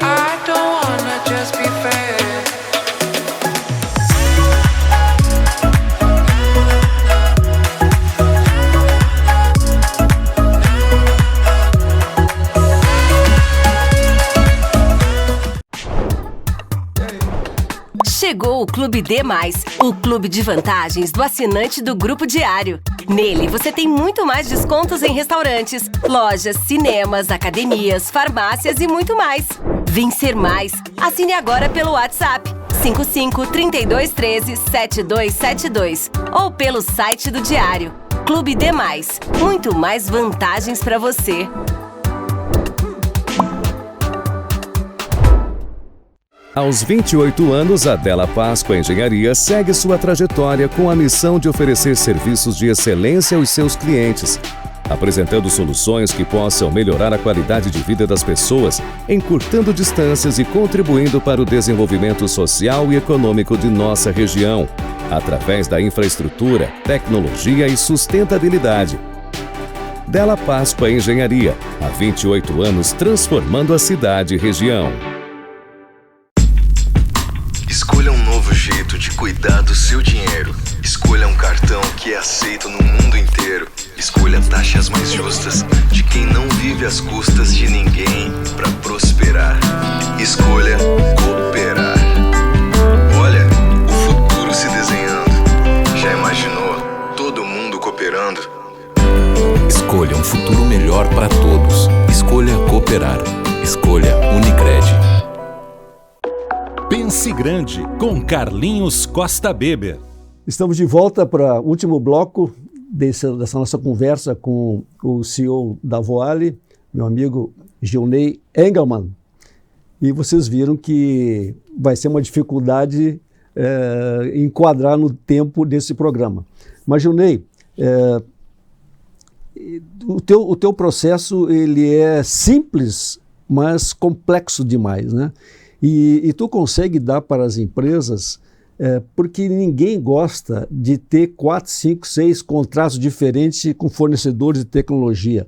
Speaker 4: I don't wanna just be friends.
Speaker 5: Chegou o Clube D+, o clube de vantagens do assinante do Grupo Diário. Nele você tem muito mais descontos em restaurantes, lojas, cinemas, academias, farmácias e muito mais. Vem ser mais. Assine agora pelo WhatsApp 55 32 13 7272 ou pelo site do Diário. Clube D+, muito mais vantagens para você.
Speaker 6: Aos 28 anos, a Della Páscoa Engenharia segue sua trajetória com a missão de oferecer serviços de excelência aos seus clientes, apresentando soluções que possam melhorar a qualidade de vida das pessoas, encurtando distâncias e contribuindo para o desenvolvimento social e econômico de nossa região, através da infraestrutura, tecnologia e sustentabilidade. Della Páscoa Engenharia, há 28 anos transformando a cidade e região.
Speaker 7: Escolha um novo jeito de cuidar do seu dinheiro. Escolha um cartão que é aceito no mundo inteiro. Escolha taxas mais justas de quem não vive às custas de ninguém para prosperar. Escolha cooperar. Olha, o futuro se desenhando. Já imaginou todo mundo cooperando?
Speaker 1: Escolha um futuro melhor para todos. Escolha cooperar. Escolha Unicred.
Speaker 8: Pense Grande, com Carlinhos Costa Beber.
Speaker 2: Estamos de volta para o último bloco dessa nossa conversa com o CEO da Voale, meu amigo Gilney Engelmann. E vocês viram que vai ser uma dificuldade enquadrar no tempo desse programa. Mas, Gilney, o teu processo ele é simples, mas complexo demais, né? E tu consegue dar para as empresas, porque ninguém gosta de ter 4, 5, 6 contratos diferentes com fornecedores de tecnologia,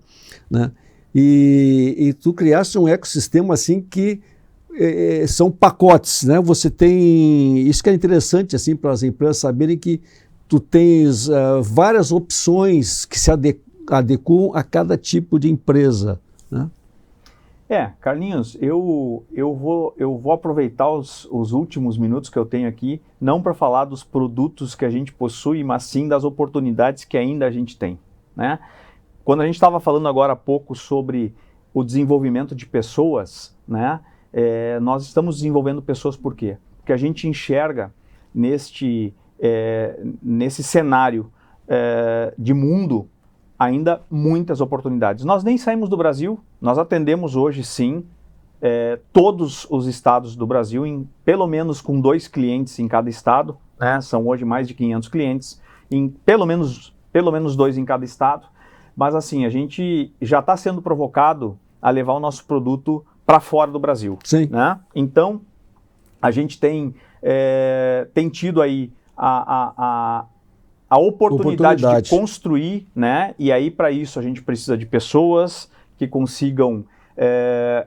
Speaker 2: né? E tu criaste um ecossistema assim que são pacotes, né? Você tem, isso que é interessante assim para as empresas saberem que tu tens várias opções que se adequam a cada tipo de empresa, né?
Speaker 3: Carlinhos, eu vou aproveitar os últimos minutos que eu tenho aqui, não para falar dos produtos que a gente possui, mas sim das oportunidades que ainda a gente tem, né? Quando a gente estava falando agora há pouco sobre o desenvolvimento de pessoas, né? Nós estamos desenvolvendo pessoas por quê? Porque a gente enxerga nesse cenário de mundo ainda muitas oportunidades. Nós nem saímos do Brasil, nós atendemos hoje sim todos os estados do Brasil, pelo menos com 2 clientes em cada estado, né? São hoje mais de 500 clientes, em pelo menos 2 em cada estado, mas assim, a gente já está sendo provocado a levar o nosso produto para fora do Brasil.
Speaker 2: Sim.
Speaker 3: Né? Então, a gente tem tido aí a oportunidade de construir, né? E aí para isso a gente precisa de pessoas que consigam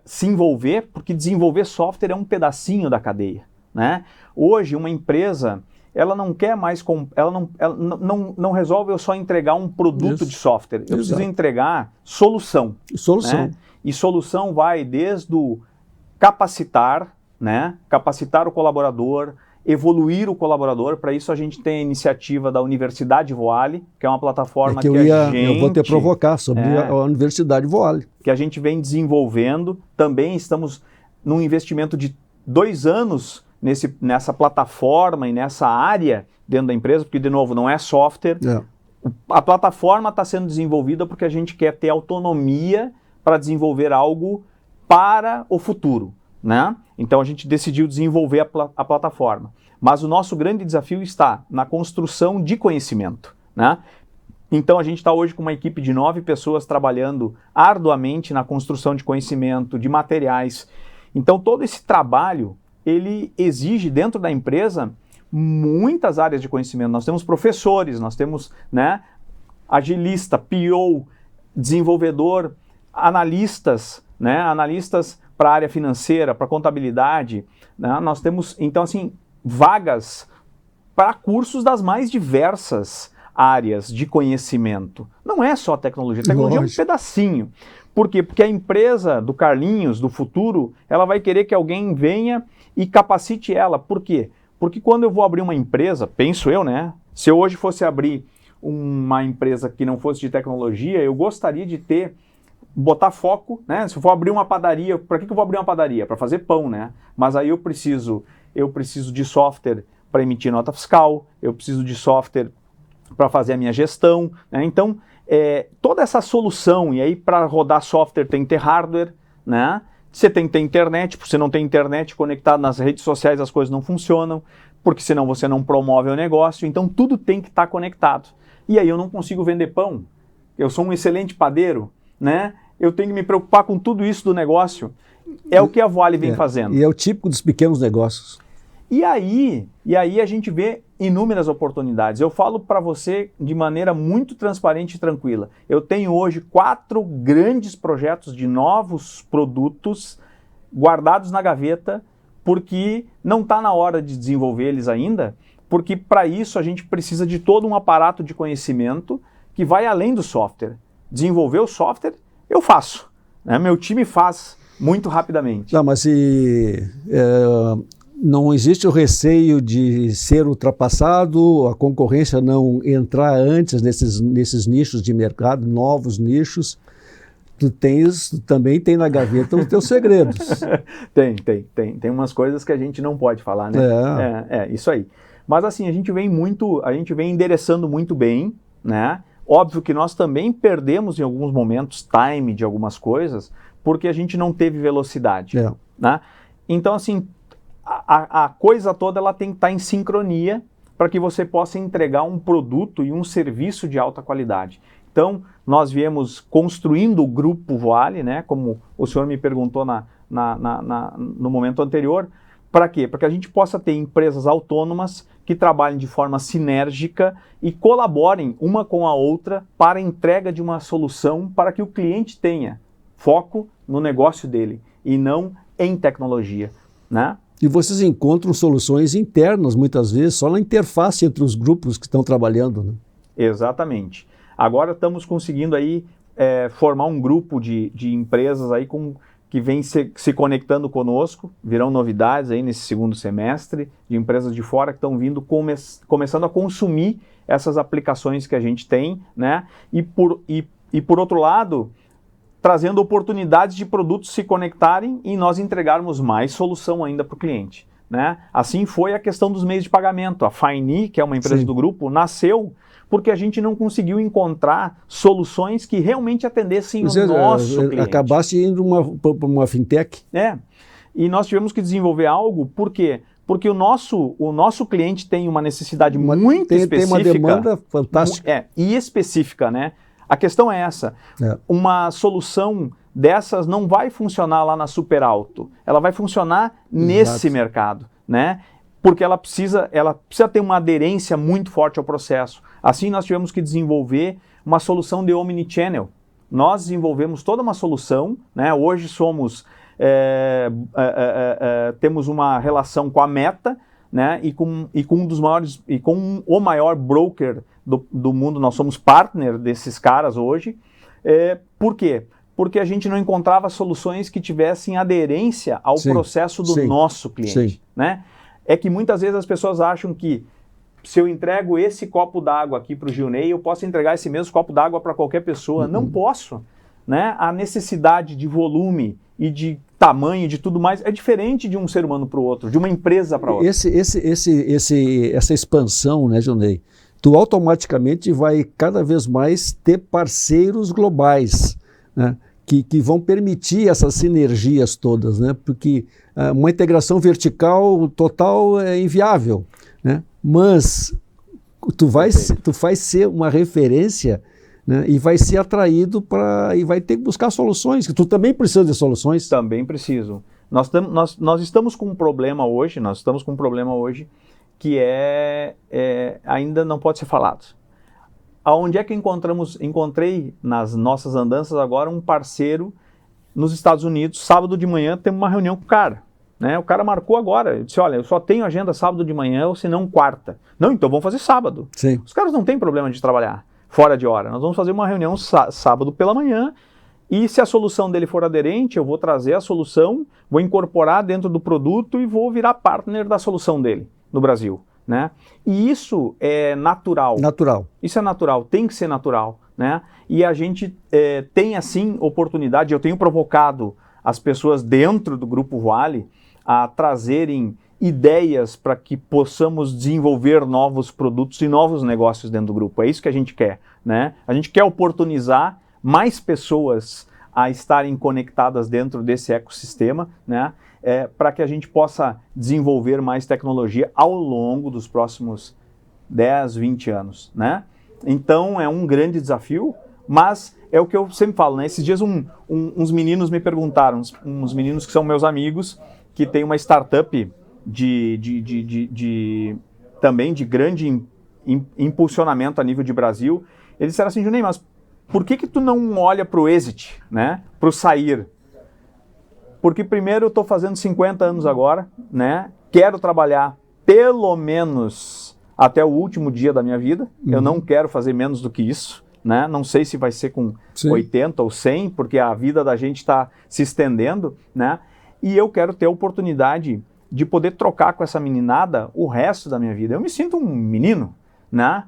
Speaker 3: se envolver, porque desenvolver software é um pedacinho da cadeia, né? Hoje uma empresa, ela não quer mais, ela não resolve eu só entregar um produto de software, eu preciso entregar solução. Né? E solução vai desde o capacitar, né? Capacitar o colaborador, evoluir o colaborador. Para isso a gente tem a iniciativa da Universidade Voale, que é uma plataforma
Speaker 2: eu vou te provocar sobre a Universidade Voale.
Speaker 3: Que a gente vem desenvolvendo. Também estamos num investimento de 2 anos nessa plataforma e nessa área dentro da empresa, porque, de novo, não é software. A plataforma está sendo desenvolvida porque a gente quer ter autonomia para desenvolver algo para o futuro, né? Então a gente decidiu desenvolver a plataforma. Mas o nosso grande desafio está na construção de conhecimento, né? Então a gente está hoje com uma equipe de 9 pessoas trabalhando arduamente na construção de conhecimento, de materiais. Então todo esse trabalho, ele exige dentro da empresa muitas áreas de conhecimento. Nós temos professores, nós temos, né, agilista, PO, desenvolvedor, analistas, né, analistas para a área financeira, para contabilidade, né? Nós temos, então, assim, vagas para cursos das mais diversas áreas de conhecimento. Não é só tecnologia, tecnologia é um pedacinho. Por quê? Porque a empresa do Carlinhos, do futuro, ela vai querer que alguém venha e capacite ela. Por quê? Porque quando eu vou abrir uma empresa, penso eu, né? Se eu hoje fosse abrir uma empresa que não fosse de tecnologia, eu gostaria de botar foco, né? Se eu for abrir uma padaria, para que eu vou abrir uma padaria? Para fazer pão, né? Mas aí eu preciso de software para emitir nota fiscal, eu preciso de software para fazer a minha gestão, né? Então, toda essa solução, e aí para rodar software tem que ter hardware, né? Você tem que ter internet, porque se não tem internet conectado nas redes sociais as coisas não funcionam, porque senão você não promove o negócio, então tudo tem que estar conectado. E aí eu não consigo vender pão, eu sou um excelente padeiro, né? Eu tenho que me preocupar com tudo isso do negócio. É o que a Voale vem fazendo.
Speaker 2: E é o típico dos pequenos negócios.
Speaker 3: E aí a gente vê inúmeras oportunidades. Eu falo para você de maneira muito transparente e tranquila. Eu tenho hoje 4 grandes projetos de novos produtos guardados na gaveta, porque não está na hora de desenvolver eles ainda, porque para isso a gente precisa de todo um aparato de conhecimento que vai além do software. Desenvolver o software, eu faço, né? Meu time faz muito rapidamente.
Speaker 2: Não, mas não existe o receio de ser ultrapassado, a concorrência não entrar antes nesses nichos de mercado, novos nichos. Tu também tem na gaveta os teus segredos.
Speaker 3: Tem umas coisas que a gente não pode falar, né? Isso aí. Mas assim, a gente vem endereçando muito bem, né? Óbvio que nós também perdemos em alguns momentos time de algumas coisas, porque a gente não teve velocidade, né? Então assim, a coisa toda ela tem que estar em sincronia para que você possa entregar um produto e um serviço de alta qualidade. Então, nós viemos construindo o Grupo Voale, né, como o senhor me perguntou no momento anterior. Para quê? Para que a gente possa ter empresas autônomas que trabalhem de forma sinérgica e colaborem uma com a outra para a entrega de uma solução para que o cliente tenha foco no negócio dele e não em tecnologia, né?
Speaker 2: E vocês encontram soluções internas, muitas vezes, só na interface entre os grupos que estão trabalhando, né?
Speaker 3: Exatamente. Agora estamos conseguindo aí formar um grupo de empresas aí que vem se conectando conosco, virão novidades aí nesse segundo semestre, de empresas de fora que estão vindo começando a consumir essas aplicações que a gente tem, né? E por outro lado, trazendo oportunidades de produtos se conectarem e nós entregarmos mais solução ainda para o cliente, né? Assim foi a questão dos meios de pagamento. A Faini, que é uma empresa do grupo, nasceu porque a gente não conseguiu encontrar soluções que realmente atendessem o nosso cliente.
Speaker 2: Acabaste indo para uma fintech.
Speaker 3: E nós tivemos que desenvolver algo, por quê? Porque o nosso cliente tem uma necessidade muito específica.
Speaker 2: Tem uma demanda fantástica.
Speaker 3: E específica, né? A questão é essa. Uma solução dessas não vai funcionar lá na Super Alto. Ela vai funcionar nesse mercado, né? Porque ela precisa ter uma aderência muito forte ao processo. Assim, nós tivemos que desenvolver uma solução de omnichannel. Nós desenvolvemos toda uma solução, né? Hoje temos uma relação com a Meta, né? E com um dos maiores, e com o maior broker do mundo. Nós somos partner desses caras hoje. Por quê? Porque a gente não encontrava soluções que tivessem aderência ao processo do nosso cliente, né? É que muitas vezes as pessoas acham que se eu entrego esse copo d'água aqui para o Gilney, eu posso entregar esse mesmo copo d'água para qualquer pessoa. Não posso, né? A necessidade de volume e de tamanho, de tudo mais, é diferente de um ser humano para o outro, de uma empresa para outra.
Speaker 2: Essa expansão, né, Gilney? Tu automaticamente vai cada vez mais ter parceiros globais, né? Que vão permitir essas sinergias todas, né? Porque uma integração vertical total é inviável, né? Mas tu vai ser uma referência, né? E vai ser atraído e vai ter que buscar soluções, que tu também precisa de soluções.
Speaker 3: Também preciso. Nós estamos com um problema hoje, que ainda não pode ser falado. Aonde é que encontrei nas nossas andanças agora um parceiro nos Estados Unidos? Sábado de manhã temos uma reunião com o cara, né? O cara marcou agora, eu disse, olha, eu só tenho agenda sábado de manhã ou se não quarta. Não, então vamos fazer sábado.
Speaker 2: Sim.
Speaker 3: Os caras não têm problema de trabalhar fora de hora. Nós vamos fazer uma reunião sábado pela manhã e se a solução dele for aderente, eu vou trazer a solução, vou incorporar dentro do produto e vou virar partner da solução dele. no Brasil, né? E isso é natural.
Speaker 2: Natural.
Speaker 3: Isso é natural, tem que ser natural, né? E a gente tem, assim, oportunidade, eu tenho provocado as pessoas dentro do Grupo Vale a trazerem ideias para que possamos desenvolver novos produtos e novos negócios dentro do grupo. É isso que a gente quer, né? A gente quer oportunizar mais pessoas a estarem conectadas dentro desse ecossistema, né? Para que a gente possa desenvolver mais tecnologia ao longo dos próximos 10, 20 anos, né? Então é um grande desafio, mas é o que eu sempre falo, né? Esses dias uns meninos me perguntaram, uns meninos que são meus amigos, que tem uma startup também de grande impulsionamento a nível de Brasil. Eles disseram assim: Juninho, mas por que tu não olha para o exit, né? Para o sair? Porque primeiro eu estou fazendo 50 anos agora, né? Quero trabalhar pelo menos até o último dia da minha vida. Eu não quero fazer menos do que isso, né? Não sei se vai ser com 80 ou 100, porque a vida da gente está se estendendo, né? E eu quero ter a oportunidade de poder trocar com essa meninada o resto da minha vida. Eu me sinto um menino, né?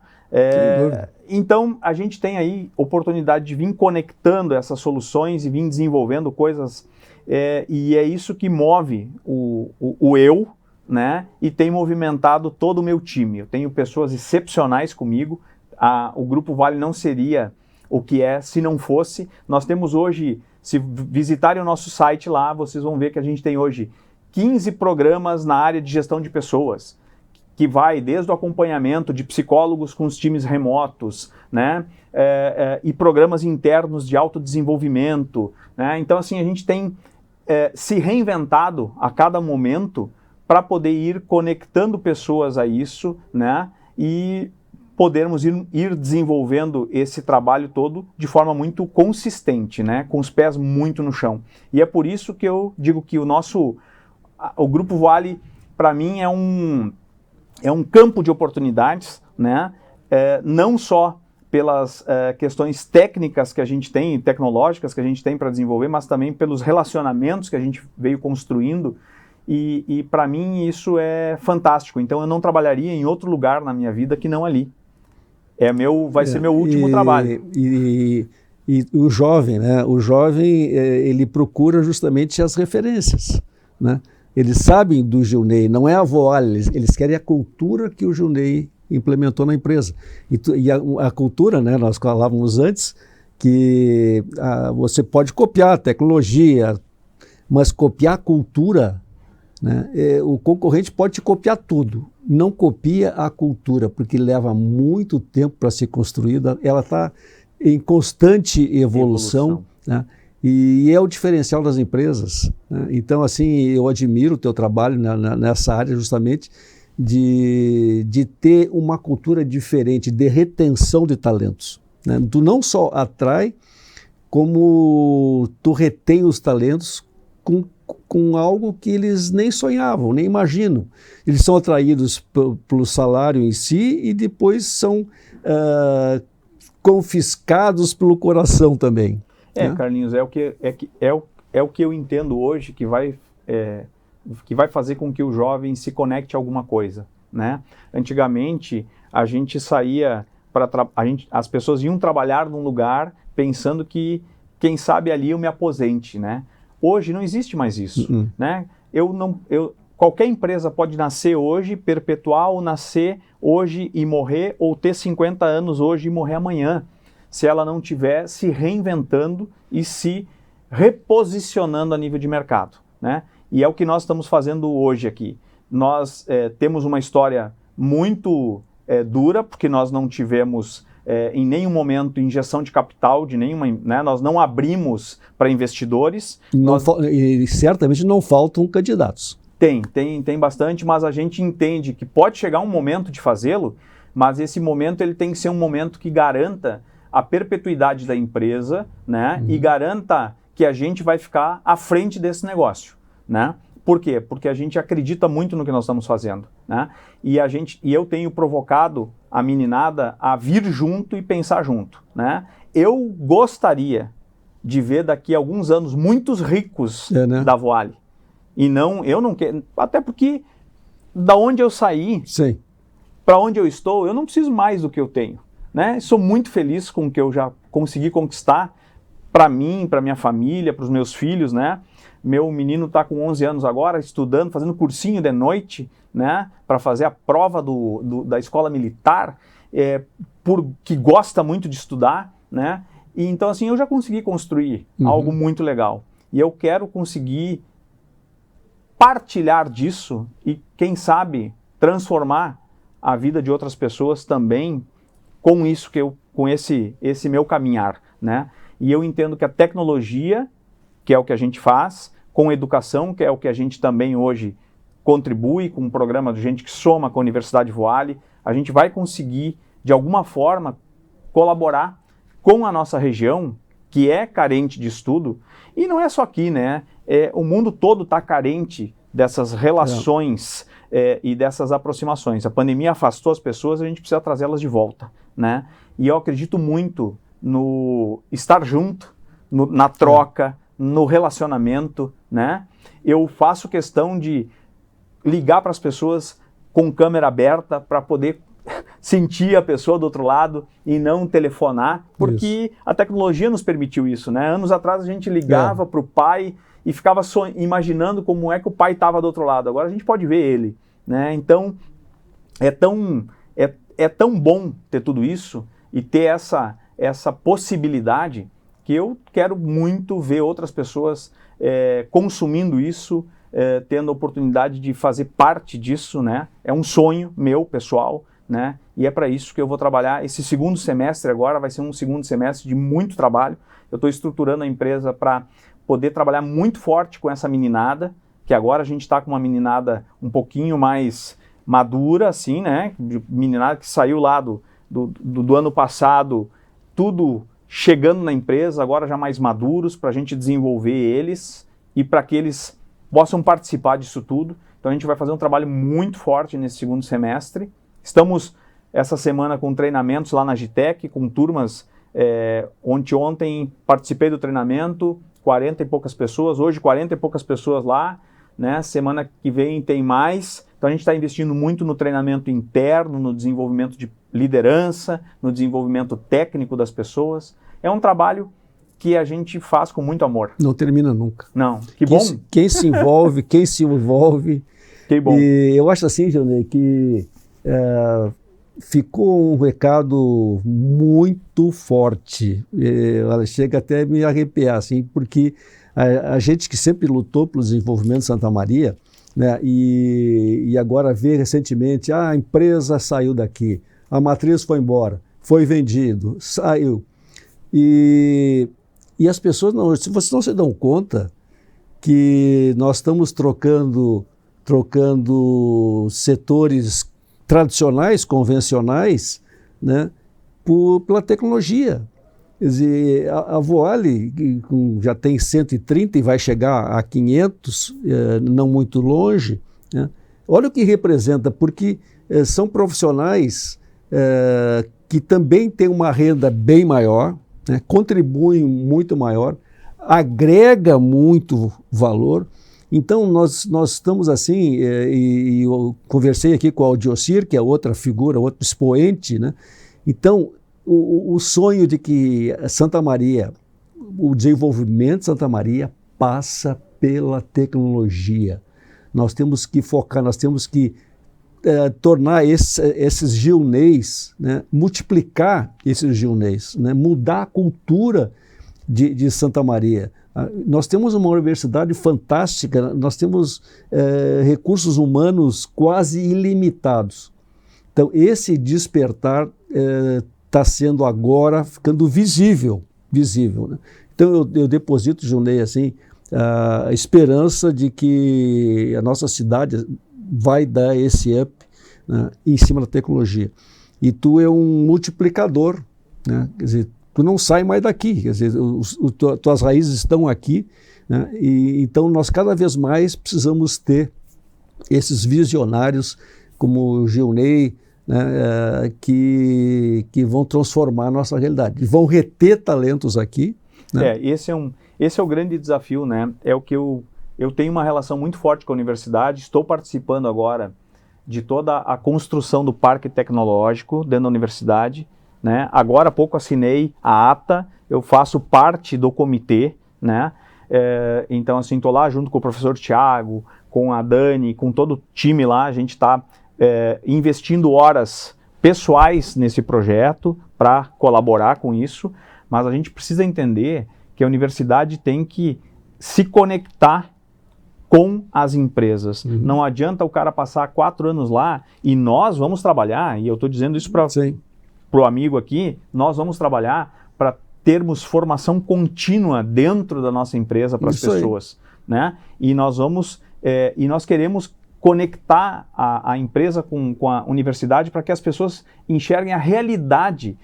Speaker 3: Então, a gente tem aí oportunidade de vir conectando essas soluções e vir desenvolvendo coisas, e é isso que move o eu, né? E tem movimentado todo o meu time. Eu tenho pessoas excepcionais comigo. O Grupo Vale não seria o que é se não fosse. Nós temos hoje, se visitarem o nosso site lá, vocês vão ver que a gente tem hoje 15 programas na área de gestão de pessoas, que vai desde o acompanhamento de psicólogos com os times remotos, né? E programas internos de autodesenvolvimento, né? Então, assim, a gente tem se reinventado a cada momento para poder ir conectando pessoas a isso, né? E podermos ir desenvolvendo esse trabalho todo de forma muito consistente, né? Com os pés muito no chão. E é por isso que eu digo que o Grupo Vale, para mim, é um campo de oportunidades, né? Não só pelas questões técnicas que a gente tem, tecnológicas que a gente tem para desenvolver, mas também pelos relacionamentos que a gente veio construindo. E para mim isso é fantástico. Então eu não trabalharia em outro lugar na minha vida que não ali. Vai ser meu último trabalho.
Speaker 2: E o jovem, né? O jovem, ele procura justamente as referências, né? Eles sabem do Gilney, não é a Voale, eles querem a cultura que o Gilney implementou na empresa. E a cultura, né, nós falávamos antes, que você pode copiar a tecnologia, mas copiar a cultura, né, o concorrente pode te copiar tudo. Não copia a cultura, porque leva muito tempo para ser construída, ela está em constante evolução. Né? E é o diferencial das empresas, né? Então, assim, eu admiro o teu trabalho nessa área justamente de ter uma cultura diferente, de retenção de talentos, né? Tu não só atrai, como tu retém os talentos com algo que eles nem sonhavam, nem imaginam. Eles são atraídos pelo salário em si e depois são confiscados pelo coração também. Né?
Speaker 3: Carlinhos, é o que eu entendo hoje que vai fazer com que o jovem se conecte a alguma coisa, né? Antigamente, a gente saía, as pessoas iam trabalhar num lugar pensando que, quem sabe ali eu me aposente, né? Hoje não existe mais isso, né? Qualquer empresa pode nascer hoje, perpetuar ou nascer hoje e morrer, ou ter 50 anos hoje e morrer amanhã, se ela não estiver se reinventando e se reposicionando a nível de mercado, né? E é o que nós estamos fazendo hoje aqui. Nós temos uma história muito dura, porque nós não tivemos em nenhum momento injeção de capital, né? Nós não abrimos para investidores.
Speaker 2: E certamente não faltam candidatos.
Speaker 3: Tem bastante, mas a gente entende que pode chegar um momento de fazê-lo, mas esse momento ele tem que ser um momento que garanta a perpetuidade da empresa, né? E garanta que a gente vai ficar à frente desse negócio, né? Por quê? Porque a gente acredita muito no que nós estamos fazendo, né? E eu tenho provocado a meninada a vir junto e pensar junto, né? Eu gostaria de ver daqui a alguns anos muitos ricos
Speaker 2: né?
Speaker 3: da Voale. E eu não quero, até porque da onde eu saí,
Speaker 2: Sim.
Speaker 3: para onde eu estou, eu não preciso mais do que eu tenho, né? Sou muito feliz com o que eu já consegui conquistar para mim, para minha família, para os meus filhos, né? Meu menino está com 11 anos agora, estudando, fazendo cursinho de noite, né? Para fazer a prova da escola militar, que gosta muito de estudar, né? E então, assim, eu já consegui construir algo muito legal. E eu quero conseguir partilhar disso e, quem sabe, transformar a vida de outras pessoas também com isso com esse meu caminhar, né? E eu entendo que a tecnologia, que é o que a gente faz, com educação, que é o que a gente também hoje contribui com um programa de Gente que Soma com a Universidade Voale, a gente vai conseguir, de alguma forma, colaborar com a nossa região, que é carente de estudo, e não é só aqui, né? O mundo todo está carente dessas relações e dessas aproximações. A pandemia afastou as pessoas, a gente precisa trazê-las de volta, né? E eu acredito muito no estar junto, na troca, no relacionamento, né? Eu faço questão de ligar para as pessoas com câmera aberta para poder sentir a pessoa do outro lado e não telefonar, porque a tecnologia nos permitiu isso, né? Anos atrás a gente ligava para o pai e ficava imaginando como é que o pai estava do outro lado. Agora a gente pode ver ele, né? Então é tão bom ter tudo isso e ter essa possibilidade que eu quero muito ver outras pessoas consumindo isso, tendo a oportunidade de fazer parte disso, né? É um sonho meu, pessoal, né? E é para isso que eu vou trabalhar. Esse segundo semestre agora vai ser um segundo semestre de muito trabalho. Eu estou estruturando a empresa para poder trabalhar muito forte com essa meninada, que agora a gente está com uma meninada um pouquinho mais madura, assim, né? Meninada que saiu lá do ano passado, tudo chegando na empresa, agora já mais maduros, para a gente desenvolver eles e para que eles possam participar disso tudo. Então a gente vai fazer um trabalho muito forte nesse segundo semestre. Estamos essa semana com treinamentos lá na Gitec, com turmas. Ontem participei do treinamento, 40 e poucas pessoas, hoje 40 e poucas pessoas lá, né? Semana que vem tem mais. Então a gente está investindo muito no treinamento interno, no desenvolvimento de liderança, no desenvolvimento técnico das pessoas. É um trabalho que a gente faz com muito amor.
Speaker 2: Não termina nunca.
Speaker 3: Não, que bom.
Speaker 2: Quem se envolve,
Speaker 3: Que bom.
Speaker 2: E eu acho assim, Johnny, que ficou um recado muito forte. Chega até a me arrepiar, assim, porque a gente que sempre lutou pelo desenvolvimento de Santa Maria, né, e agora vê recentemente, a empresa saiu daqui, a matriz foi embora, foi vendido, saiu. E as pessoas, vocês não se dão conta que nós estamos trocando setores tradicionais, convencionais, né, pela tecnologia. Quer dizer, a Voale já tem 130 e vai chegar a 500, não muito longe, né? Olha o que representa, porque são profissionais que também têm uma renda bem maior, né, contribuem muito maior, agrega muito valor. Então, nós estamos assim, e eu conversei aqui com a Aldiocir, que é outra figura, outro expoente, né? Então, o sonho de que Santa Maria, o desenvolvimento de Santa Maria passa pela tecnologia. Nós temos que focar, nós temos que tornar esses gilneis, né? Multiplicar esses gilneis, né? Mudar a cultura de Santa Maria. Nós temos uma universidade fantástica, nós temos recursos humanos quase ilimitados. Então, esse despertar está sendo agora ficando visível, né? Então, eu deposito, Junei, assim, a esperança de que a nossa cidade vai dar esse up, né, em cima da tecnologia. E tu é um multiplicador, né? Quer dizer, tu não sai mais daqui, quer dizer, tuas raízes estão aqui, né? E então nós cada vez mais precisamos ter esses visionários como o Gilney, né, que vão transformar a nossa realidade, vão reter talentos aqui, né?
Speaker 3: Esse é o grande desafio, né? É o que eu tenho uma relação muito forte com a universidade, estou participando agora de toda a construção do parque tecnológico dentro da universidade, né? Agora há pouco assinei a ata, eu faço parte do comitê, né? Então, assim, estou lá junto com o professor Tiago, com a Dani, com todo o time lá, a gente está investindo horas pessoais nesse projeto para colaborar com isso, mas a gente precisa entender que a universidade tem que se conectar com as empresas. Não adianta o cara passar 4 anos lá e nós vamos trabalhar, e eu estou dizendo isso para o amigo aqui, nós vamos trabalhar para termos formação contínua dentro da nossa empresa para as pessoas, né? E nós vamos, e nós queremos conectar a empresa com a universidade para que as pessoas enxerguem a realidade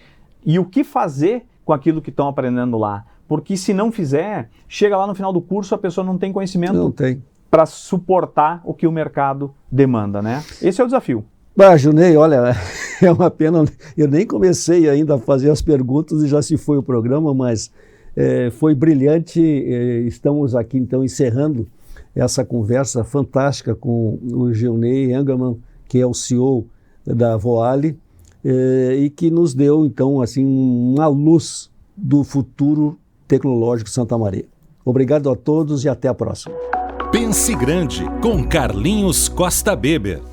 Speaker 3: e o que fazer com aquilo que estão aprendendo lá. Porque se não fizer, chega lá no final do curso, a pessoa não tem conhecimento para suportar o que o mercado demanda, né? Esse é o desafio.
Speaker 2: Junei, olha, é uma pena, eu nem comecei ainda a fazer as perguntas e já se foi o programa, mas foi brilhante. Estamos aqui então encerrando essa conversa fantástica com o Gilney Engelmann, que é o CEO da Voale, e que nos deu então assim uma luz do futuro tecnológico de Santa Maria. Obrigado a todos e até a próxima.
Speaker 8: Pense Grande, com Carlinhos Costa Beber.